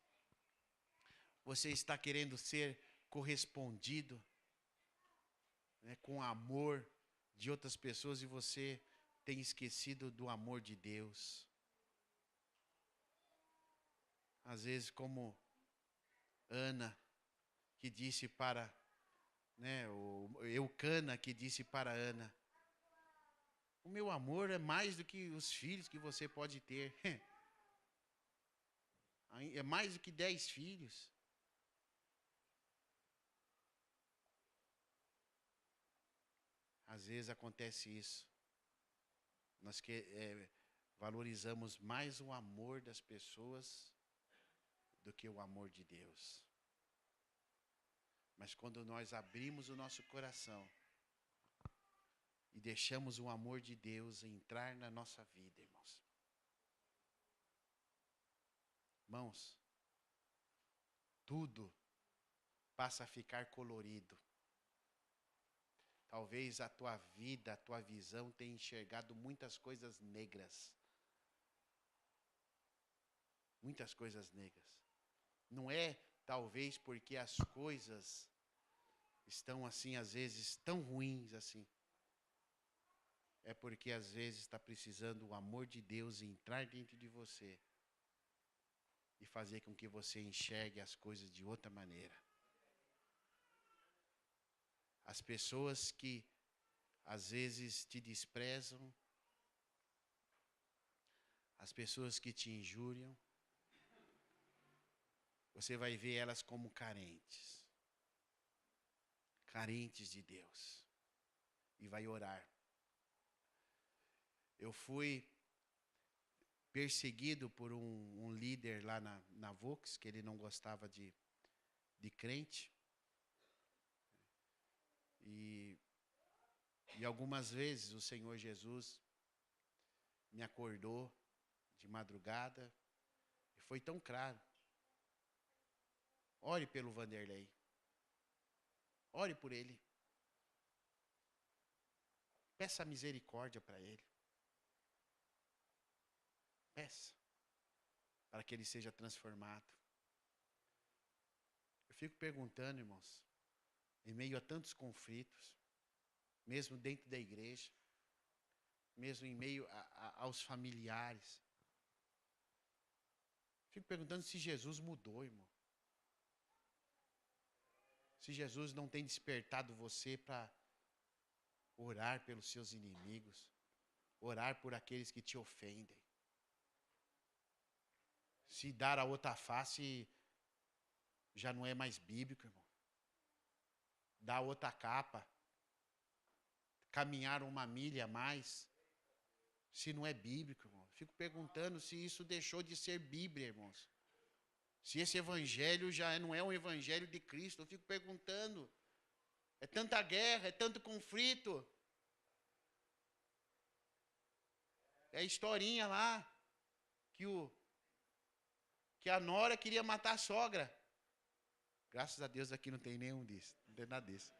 você está querendo ser correspondido, né, com amor de outras pessoas e você tem esquecido do amor de Deus? Às vezes, como Ana, que disse para, né, o Eucana, que disse para Ana: o meu amor é mais do que os filhos que você pode ter. É mais do que 10 filhos. Às vezes acontece isso. Nós valorizamos mais o amor das pessoas do que o amor de Deus. Mas quando nós abrimos o nosso coração e deixamos o amor de Deus entrar na nossa vida, irmãos. Irmãos, tudo passa a ficar colorido. Talvez a tua vida, a tua visão tenha enxergado muitas coisas negras. Muitas coisas negras. Não é talvez porque as coisas estão assim, às vezes, tão ruins assim. É porque às vezes está precisando o amor de Deus entrar dentro de você e fazer com que você enxergue as coisas de outra maneira. As pessoas que às vezes te desprezam, as pessoas que te injuriam, você vai ver elas como carentes. Carentes de Deus. E vai orar. Eu fui perseguido por um líder lá na Vox, que ele não gostava de crente. E algumas vezes o Senhor Jesus me acordou de madrugada e foi tão claro. Ore pelo Vanderlei. Ore por ele. Peça misericórdia para ele. Peça. Para que ele seja transformado. Eu fico perguntando, irmãos, em meio a tantos conflitos, mesmo dentro da igreja, mesmo em meio aos familiares, fico perguntando se Jesus mudou, irmão. Se Jesus não tem despertado você para orar pelos seus inimigos, orar por aqueles que te ofendem. Se dar a outra face já não é mais bíblico, irmão. Dar outra capa, caminhar uma milha a mais, se não é bíblico, irmão. Fico perguntando se isso deixou de ser Bíblia, irmãos. Se esse evangelho já não é um evangelho de Cristo, eu fico perguntando. É tanta guerra, é tanto conflito. É a historinha lá que a nora queria matar a sogra. Graças a Deus aqui não tem nenhum disso, não tem nada disso.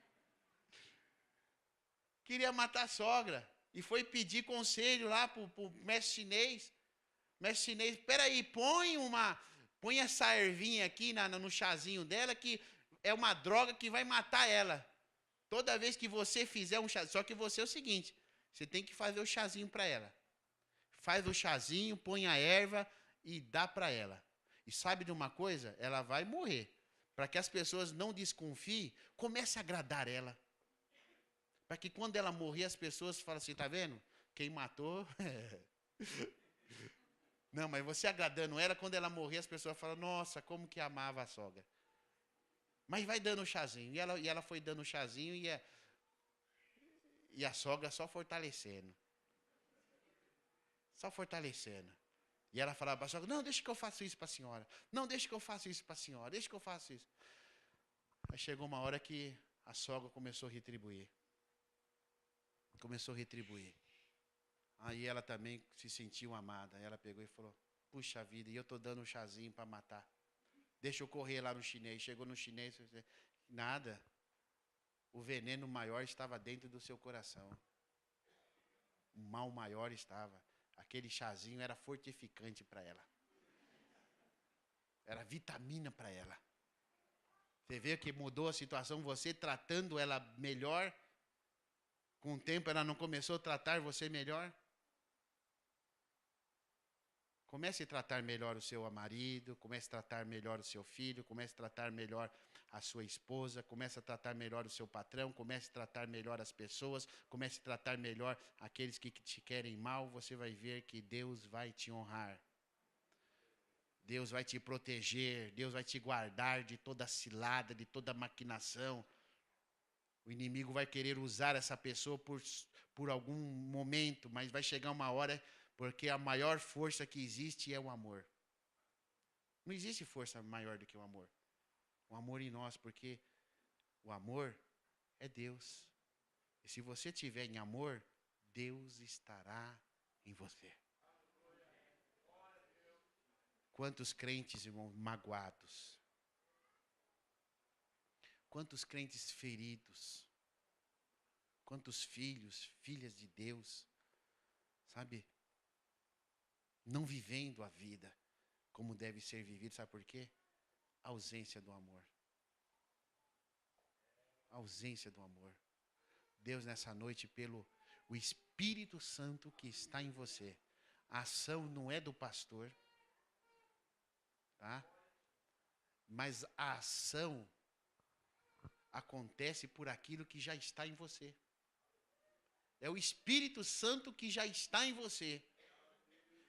Queria matar a sogra e foi pedir conselho lá pro mestre chinês. Mestre chinês, peraí, põe essa ervinha aqui no chazinho dela que é uma droga que vai matar ela. Toda vez que você fizer um chazinho, só que você é o seguinte, você tem que fazer o chazinho para ela. Faz o chazinho, põe a erva e dá para ela. E sabe de uma coisa? Ela vai morrer. Para que as pessoas não desconfiem, comece a agradar ela. Para que quando ela morrer, as pessoas falem assim, tá vendo? Quem matou... Não, mas você agradando ela, quando ela morrer, as pessoas falam, nossa, como que amava a sogra. Mas vai dando o chazinho. E ela foi dando o chazinho e a sogra só fortalecendo. Só fortalecendo. E ela falava para a sogra, não, deixa que eu faço isso para a senhora. Não, deixa que eu faço isso para a senhora. Deixa que eu faço isso. Aí chegou uma hora que a sogra começou a retribuir. Começou a retribuir. Aí ela também se sentiu amada. Aí ela pegou e falou, puxa vida, e eu estou dando um chazinho para matar. Deixa eu correr lá no chinês. Chegou no chinês, nada. O veneno maior estava dentro do seu coração. O mal maior estava. Aquele chazinho era fortificante para ela. Era vitamina para ela. Você vê que mudou a situação, você tratando ela melhor. Com o tempo ela não começou a tratar você melhor? Comece a tratar melhor o seu marido, comece a tratar melhor o seu filho, comece a tratar melhor a sua esposa, comece a tratar melhor o seu patrão, comece a tratar melhor as pessoas, comece a tratar melhor aqueles que te querem mal, você vai ver que Deus vai te honrar. Deus vai te proteger, Deus vai te guardar de toda cilada, de toda maquinação. O inimigo vai querer usar essa pessoa por algum momento, mas vai chegar uma hora, porque a maior força que existe é o amor. Não existe força maior do que o amor. O amor em nós, porque o amor é Deus. E se você tiver em amor, Deus estará em você. Quantos crentes, irmão, magoados. Quantos crentes feridos. Quantos filhos, filhas de Deus, sabe? Não vivendo a vida como deve ser vivido. Sabe por quê? A ausência do amor. A ausência do amor. Deus, nessa noite, pelo o Espírito Santo que está em você. A ação não é do pastor, tá? Mas a ação acontece por aquilo que já está em você. É o Espírito Santo que já está em você.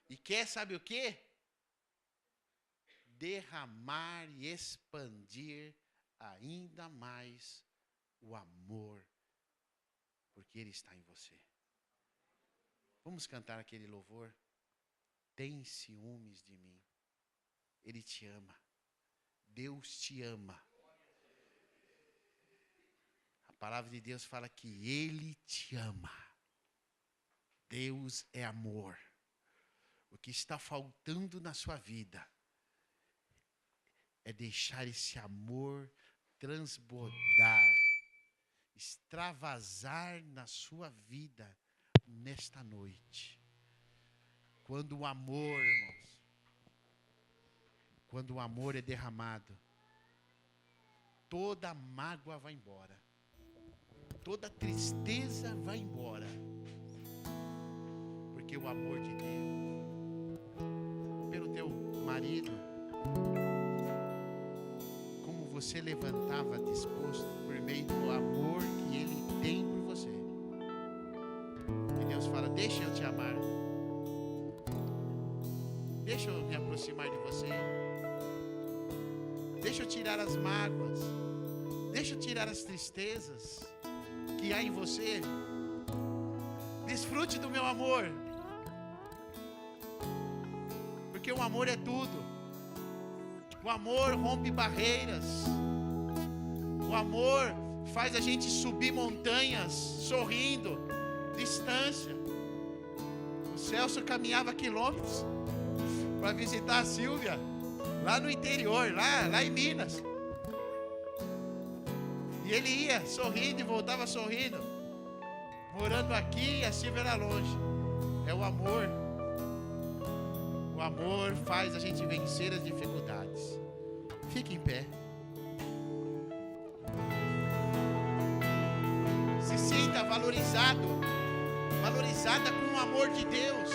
E quer, sabe o quê? Derramar e expandir ainda mais o amor, porque Ele está em você. Vamos cantar aquele louvor? Tem ciúmes de mim. Ele te ama. Deus te ama. A palavra de Deus fala que Ele te ama. Deus é amor. O que está faltando na sua vida é deixar esse amor transbordar, extravasar na sua vida nesta noite. Quando o amor, irmãos, quando o amor é derramado, toda mágoa vai embora, toda tristeza vai embora, porque o amor de Deus, pelo teu marido, como você levantava disposto por meio do amor que ele tem por você. E Deus fala: deixa eu te amar, deixa eu me aproximar de você, deixa eu tirar as mágoas, deixa eu tirar as tristezas que há em você. Desfrute do meu amor, porque o amor é tudo. O amor rompe barreiras. O amor faz a gente subir montanhas sorrindo, distância. O Celso caminhava quilômetros para visitar a Silvia lá no interior, lá em Minas. E ele ia sorrindo e voltava sorrindo, morando aqui, e a Silvia era longe. É o amor. O amor faz a gente vencer as dificuldades. Fique em pé. Se sinta valorizado, valorizada com o amor de Deus.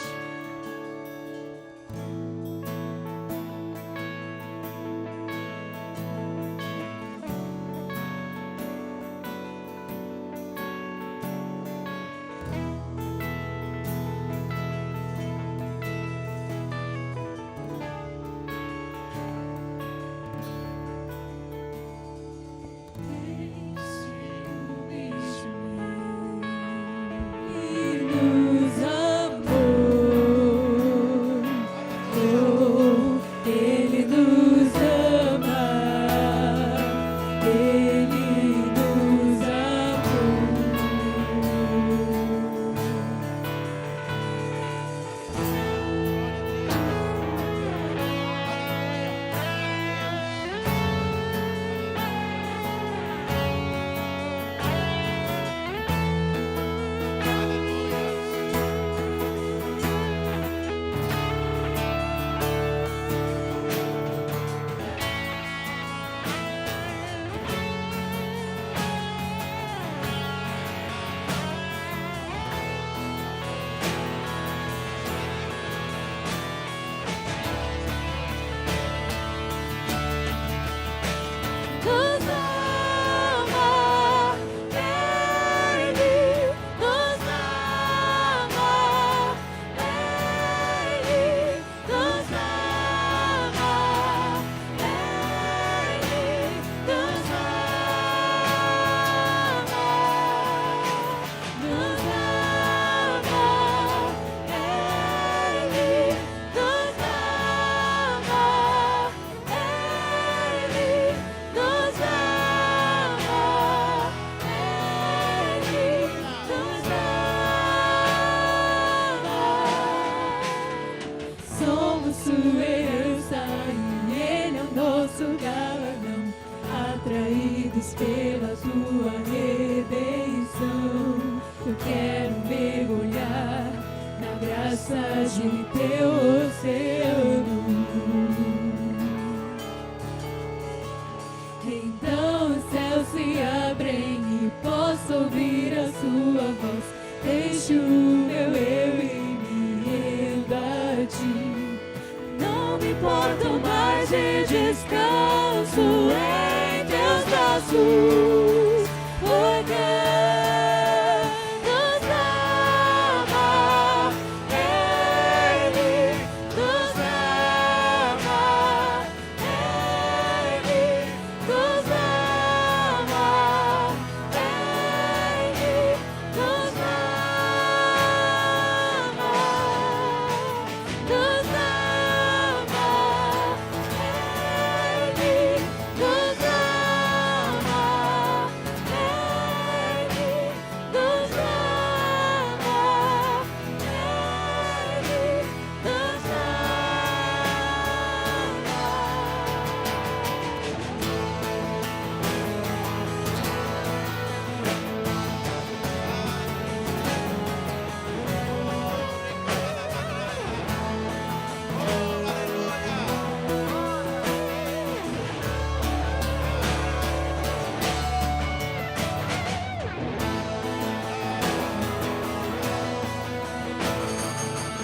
E nos amou. atraídos pela tua redenção. Eu quero mergulhar na graça de teu oceano. Então os céus se abrem e posso ouvir a sua voz. Deixo o meu eu e me rendo a ti. Não me importo mais de descanso em teus braços, porque nos ama, Ele nos ama, Ele nos ama, Ele nos ama, nos ama, Ele nos ama, Ele nos ama, Ele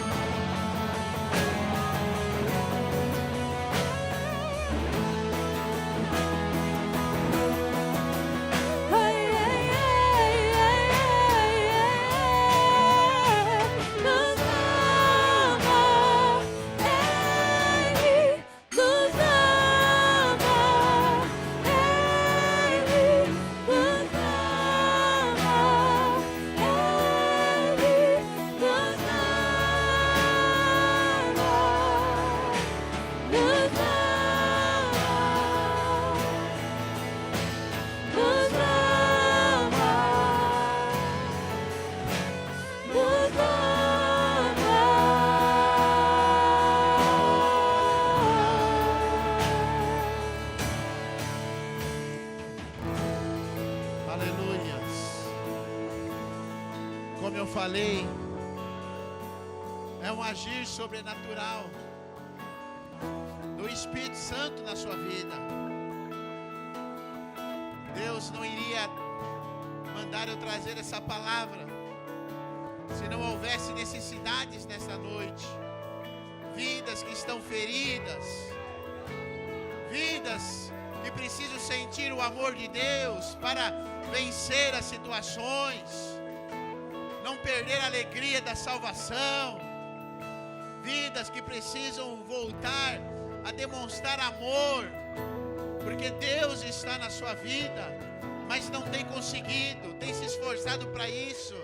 nos Aleluias. Como eu falei, é um agir sobrenatural do Espírito Santo na sua vida. Deus não iria mandar eu trazer essa palavra se não houvesse necessidades nessa noite. Vidas que estão feridas, vidas que precisam sentir o amor de Deus para vencer as situações, não perder a alegria da salvação. Vidas que precisam voltar a demonstrar amor, porque Deus está na sua vida, mas não tem conseguido, tem se esforçado para isso,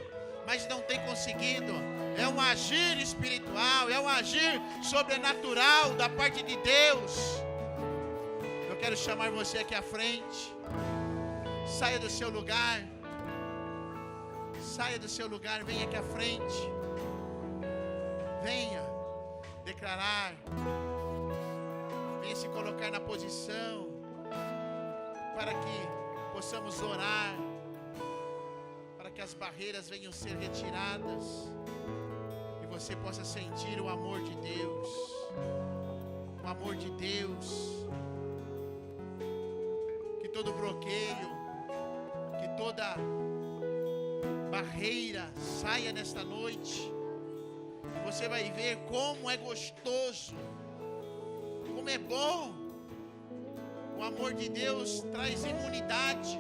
mas não tem conseguido. É um agir espiritual, é um agir sobrenatural da parte de Deus. Eu quero chamar você aqui à frente. Saia do seu lugar. Saia do seu lugar, venha aqui à frente. Venha declarar. Venha se colocar na posição para que possamos orar, para que as barreiras venham ser retiradas e você possa sentir o amor de Deus. O amor de Deus. Que todo bloqueio, que toda barreira saia nesta noite. Você vai ver como é gostoso, como é bom. O amor de Deus traz imunidade.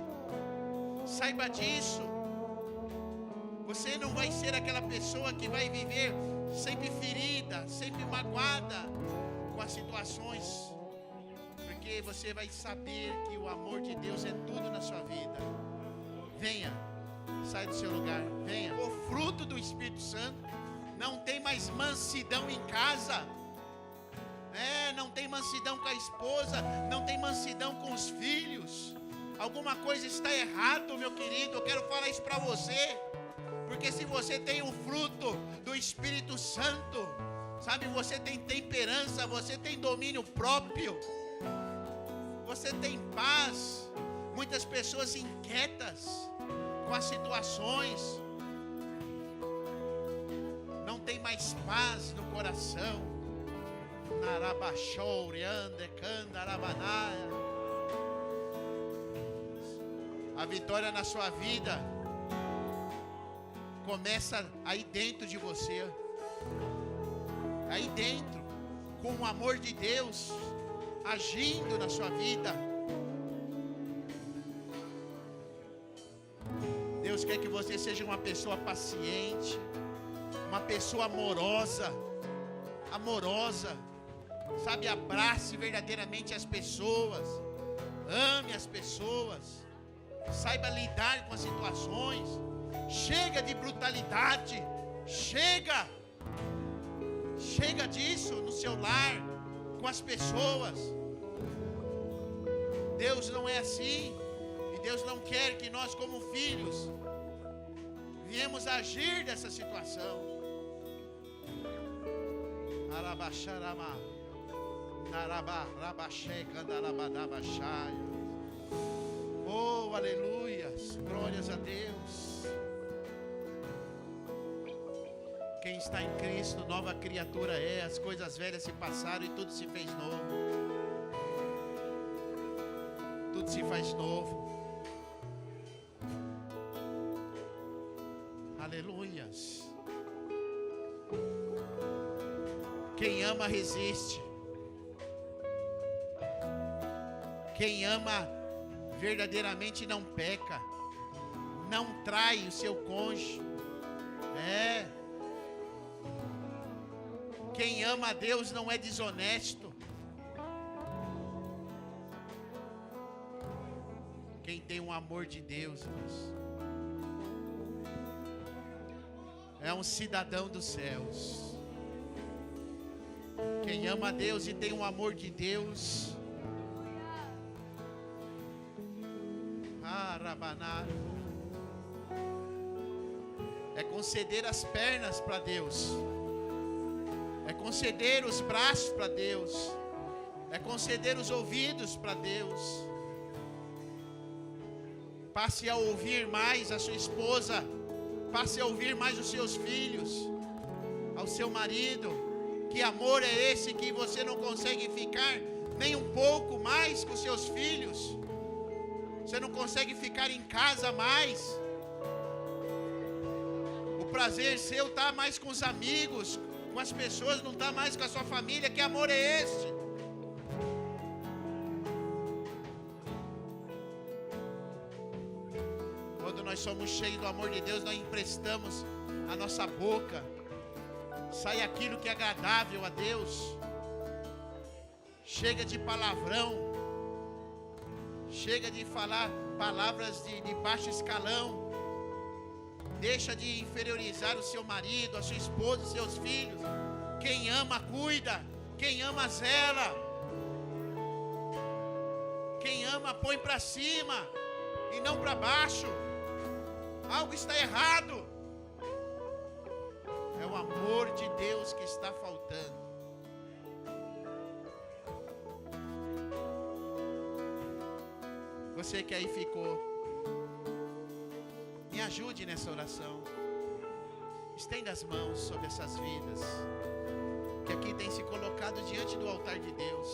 Saiba disso. Você não vai ser aquela pessoa que vai viver sempre ferida, sempre magoada com as situações, porque você vai saber que o amor de Deus é tudo na sua vida. Venha, sai do seu lugar, venha. O fruto do Espírito Santo. Não tem mais mansidão em casa. Não tem mansidão com a esposa, não tem mansidão com os filhos. Alguma coisa está errada, meu querido. Eu quero falar isso para você, porque se você tem o fruto do Espírito Santo, sabe, você tem temperança, você tem domínio próprio, você tem paz, pessoas inquietas com as situações, não tem mais paz no coração. A vitória na sua vida começa aí dentro de você, aí dentro, com o amor de Deus agindo na sua vida. Deus quer que você seja uma pessoa paciente, uma pessoa amorosa, sabe, abrace verdadeiramente as pessoas, ame as pessoas, saiba lidar com as situações. Chega de brutalidade, chega disso no seu lar, com as pessoas. Deus não é assim, e Deus não quer que nós, como filhos, viemos agir dessa situação. Oh, aleluias, glórias a Deus. Quem está em Cristo, nova criatura é. As coisas velhas se passaram e tudo se fez novo. Tudo se faz novo. Aleluias. Quem ama resiste. Quem ama verdadeiramente não peca, não trai o seu cônjuge. Quem ama a Deus não é desonesto. Quem tem um amor de Deus, irmãos, é um cidadão dos céus. Quem ama a Deus e tem um amor de Deus, é conceder as pernas para Deus, é conceder os braços para Deus, é conceder os ouvidos para Deus. Passe a ouvir mais a sua esposa, passe a ouvir mais os seus filhos, ao seu marido. Que amor é esse que você não consegue ficar nem um pouco mais com seus filhos? Você não consegue ficar em casa mais? O prazer seu está mais com os amigos, com as pessoas, não está mais com a sua família. Que amor é esse? Quando nós somos cheios do amor de Deus, nós emprestamos a nossa boca, sai aquilo que é agradável a Deus. Chega de palavrão, chega de falar palavras de baixo escalão. Deixa de inferiorizar o seu marido, a sua esposa, os seus filhos. Quem ama, cuida. Quem ama, zela. Quem ama, põe para cima e não para baixo. Algo está errado. É o amor de Deus que está faltando. Você que aí ficou, me ajude nessa oração. Estenda as mãos sobre essas vidas que aqui tem se colocado diante do altar de Deus.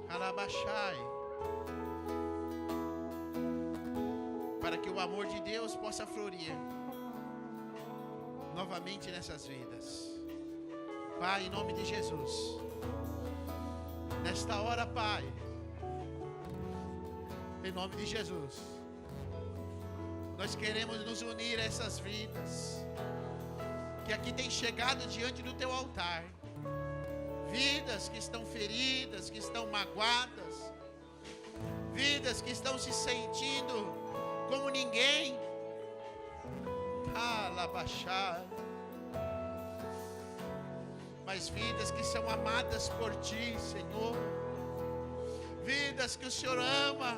Alabashai. Para que o amor de Deus possa florir novamente nessas vidas. Pai, em nome de Jesus, nesta hora, Pai, em nome de Jesus, nós queremos nos unir a essas vidas que aqui têm chegado diante do Teu altar. Vidas que estão feridas, que estão magoadas, vidas que estão se sentindo como ninguém. Mas vidas que são amadas por Ti, Senhor. Vidas que o Senhor ama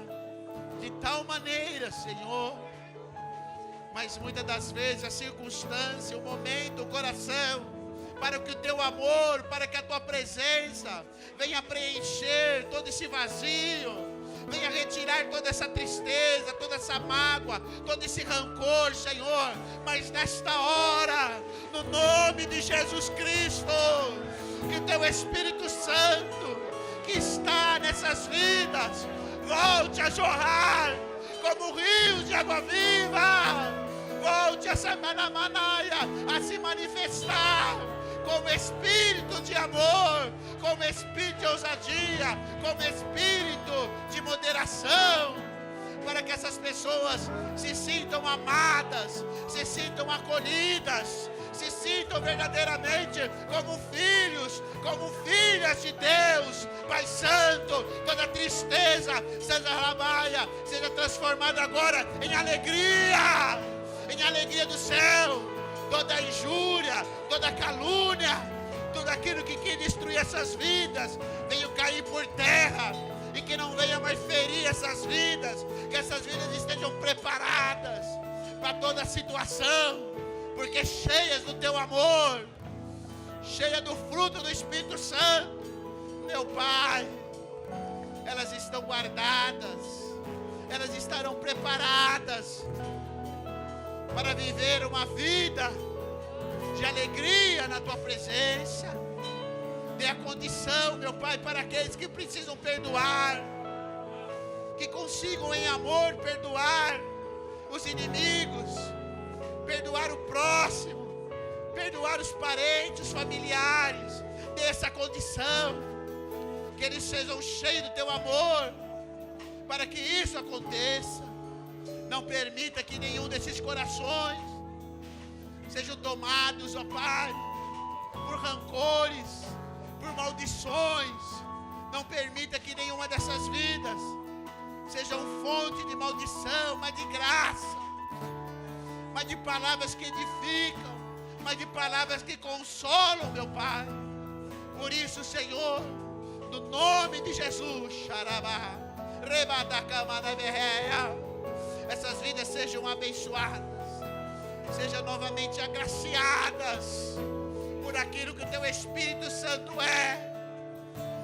de tal maneira, Senhor. Mas muitas das vezes a circunstância, o momento, o coração, para que o Teu amor, para que a Tua presença venha preencher preencher todo esse vazio. Venha retirar toda essa tristeza, toda essa mágoa, todo esse rancor, Senhor. Mas nesta hora, no nome de Jesus Cristo, que o Teu Espírito Santo, que está nessas vidas, volte a jorrar como rios de água viva. Volte a se manifestar como espírito de amor, como espírito de ousadia, como espírito de moderação, para que essas pessoas se sintam amadas, se sintam acolhidas, se sintam verdadeiramente como filhos, como filhas de Deus. Pai Santo, toda tristeza, seja transformada agora em alegria do céu. Toda injúria, toda calúnia, tudo aquilo que quer destruir essas vidas, venha cair por terra, e que não venha mais ferir essas vidas, que essas vidas estejam preparadas para toda situação, porque cheias do Teu amor, cheias do fruto do Espírito Santo, meu Pai, elas estão guardadas, elas estarão preparadas para viver uma vida de alegria na Tua presença. Dê a condição, meu Pai, para aqueles que precisam perdoar, que consigam em amor perdoar os inimigos, perdoar o próximo, perdoar os parentes, os familiares. Dê essa condição, que eles sejam cheios do Teu amor, para que isso aconteça. Não permita que nenhum desses corações sejam tomados, ó Pai, por rancores, por maldições. Não permita que nenhuma dessas vidas sejam fonte de maldição, mas de graça, mas de palavras que edificam, mas de palavras que consolam, meu Pai. Por isso, Senhor, no nome de Jesus, xarabá, essas vidas sejam abençoadas, sejam novamente agraciadas por aquilo que o Teu Espírito Santo é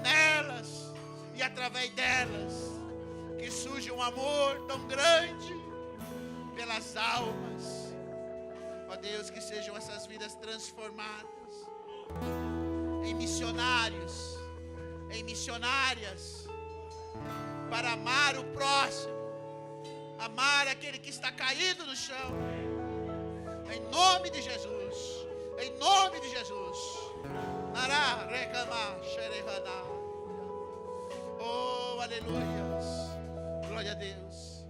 nelas e através delas, que surge um amor tão grande pelas almas. Ó Deus, que sejam essas vidas transformadas em missionários, em missionárias, para amar o próximo, amar aquele que está caído no chão, em nome de Jesus, em nome de Jesus. Oh, aleluias, glória a Deus.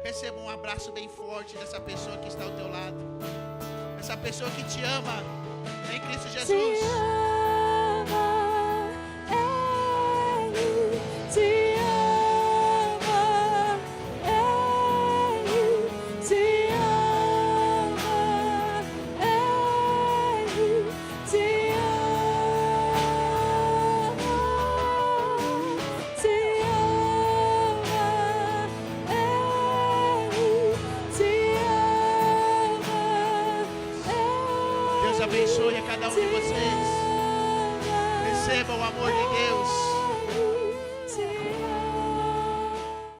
Receba um abraço bem forte dessa pessoa que está ao teu lado, essa pessoa que te ama em Cristo Jesus. Abençoe a cada um de vocês. Receba o amor de Deus.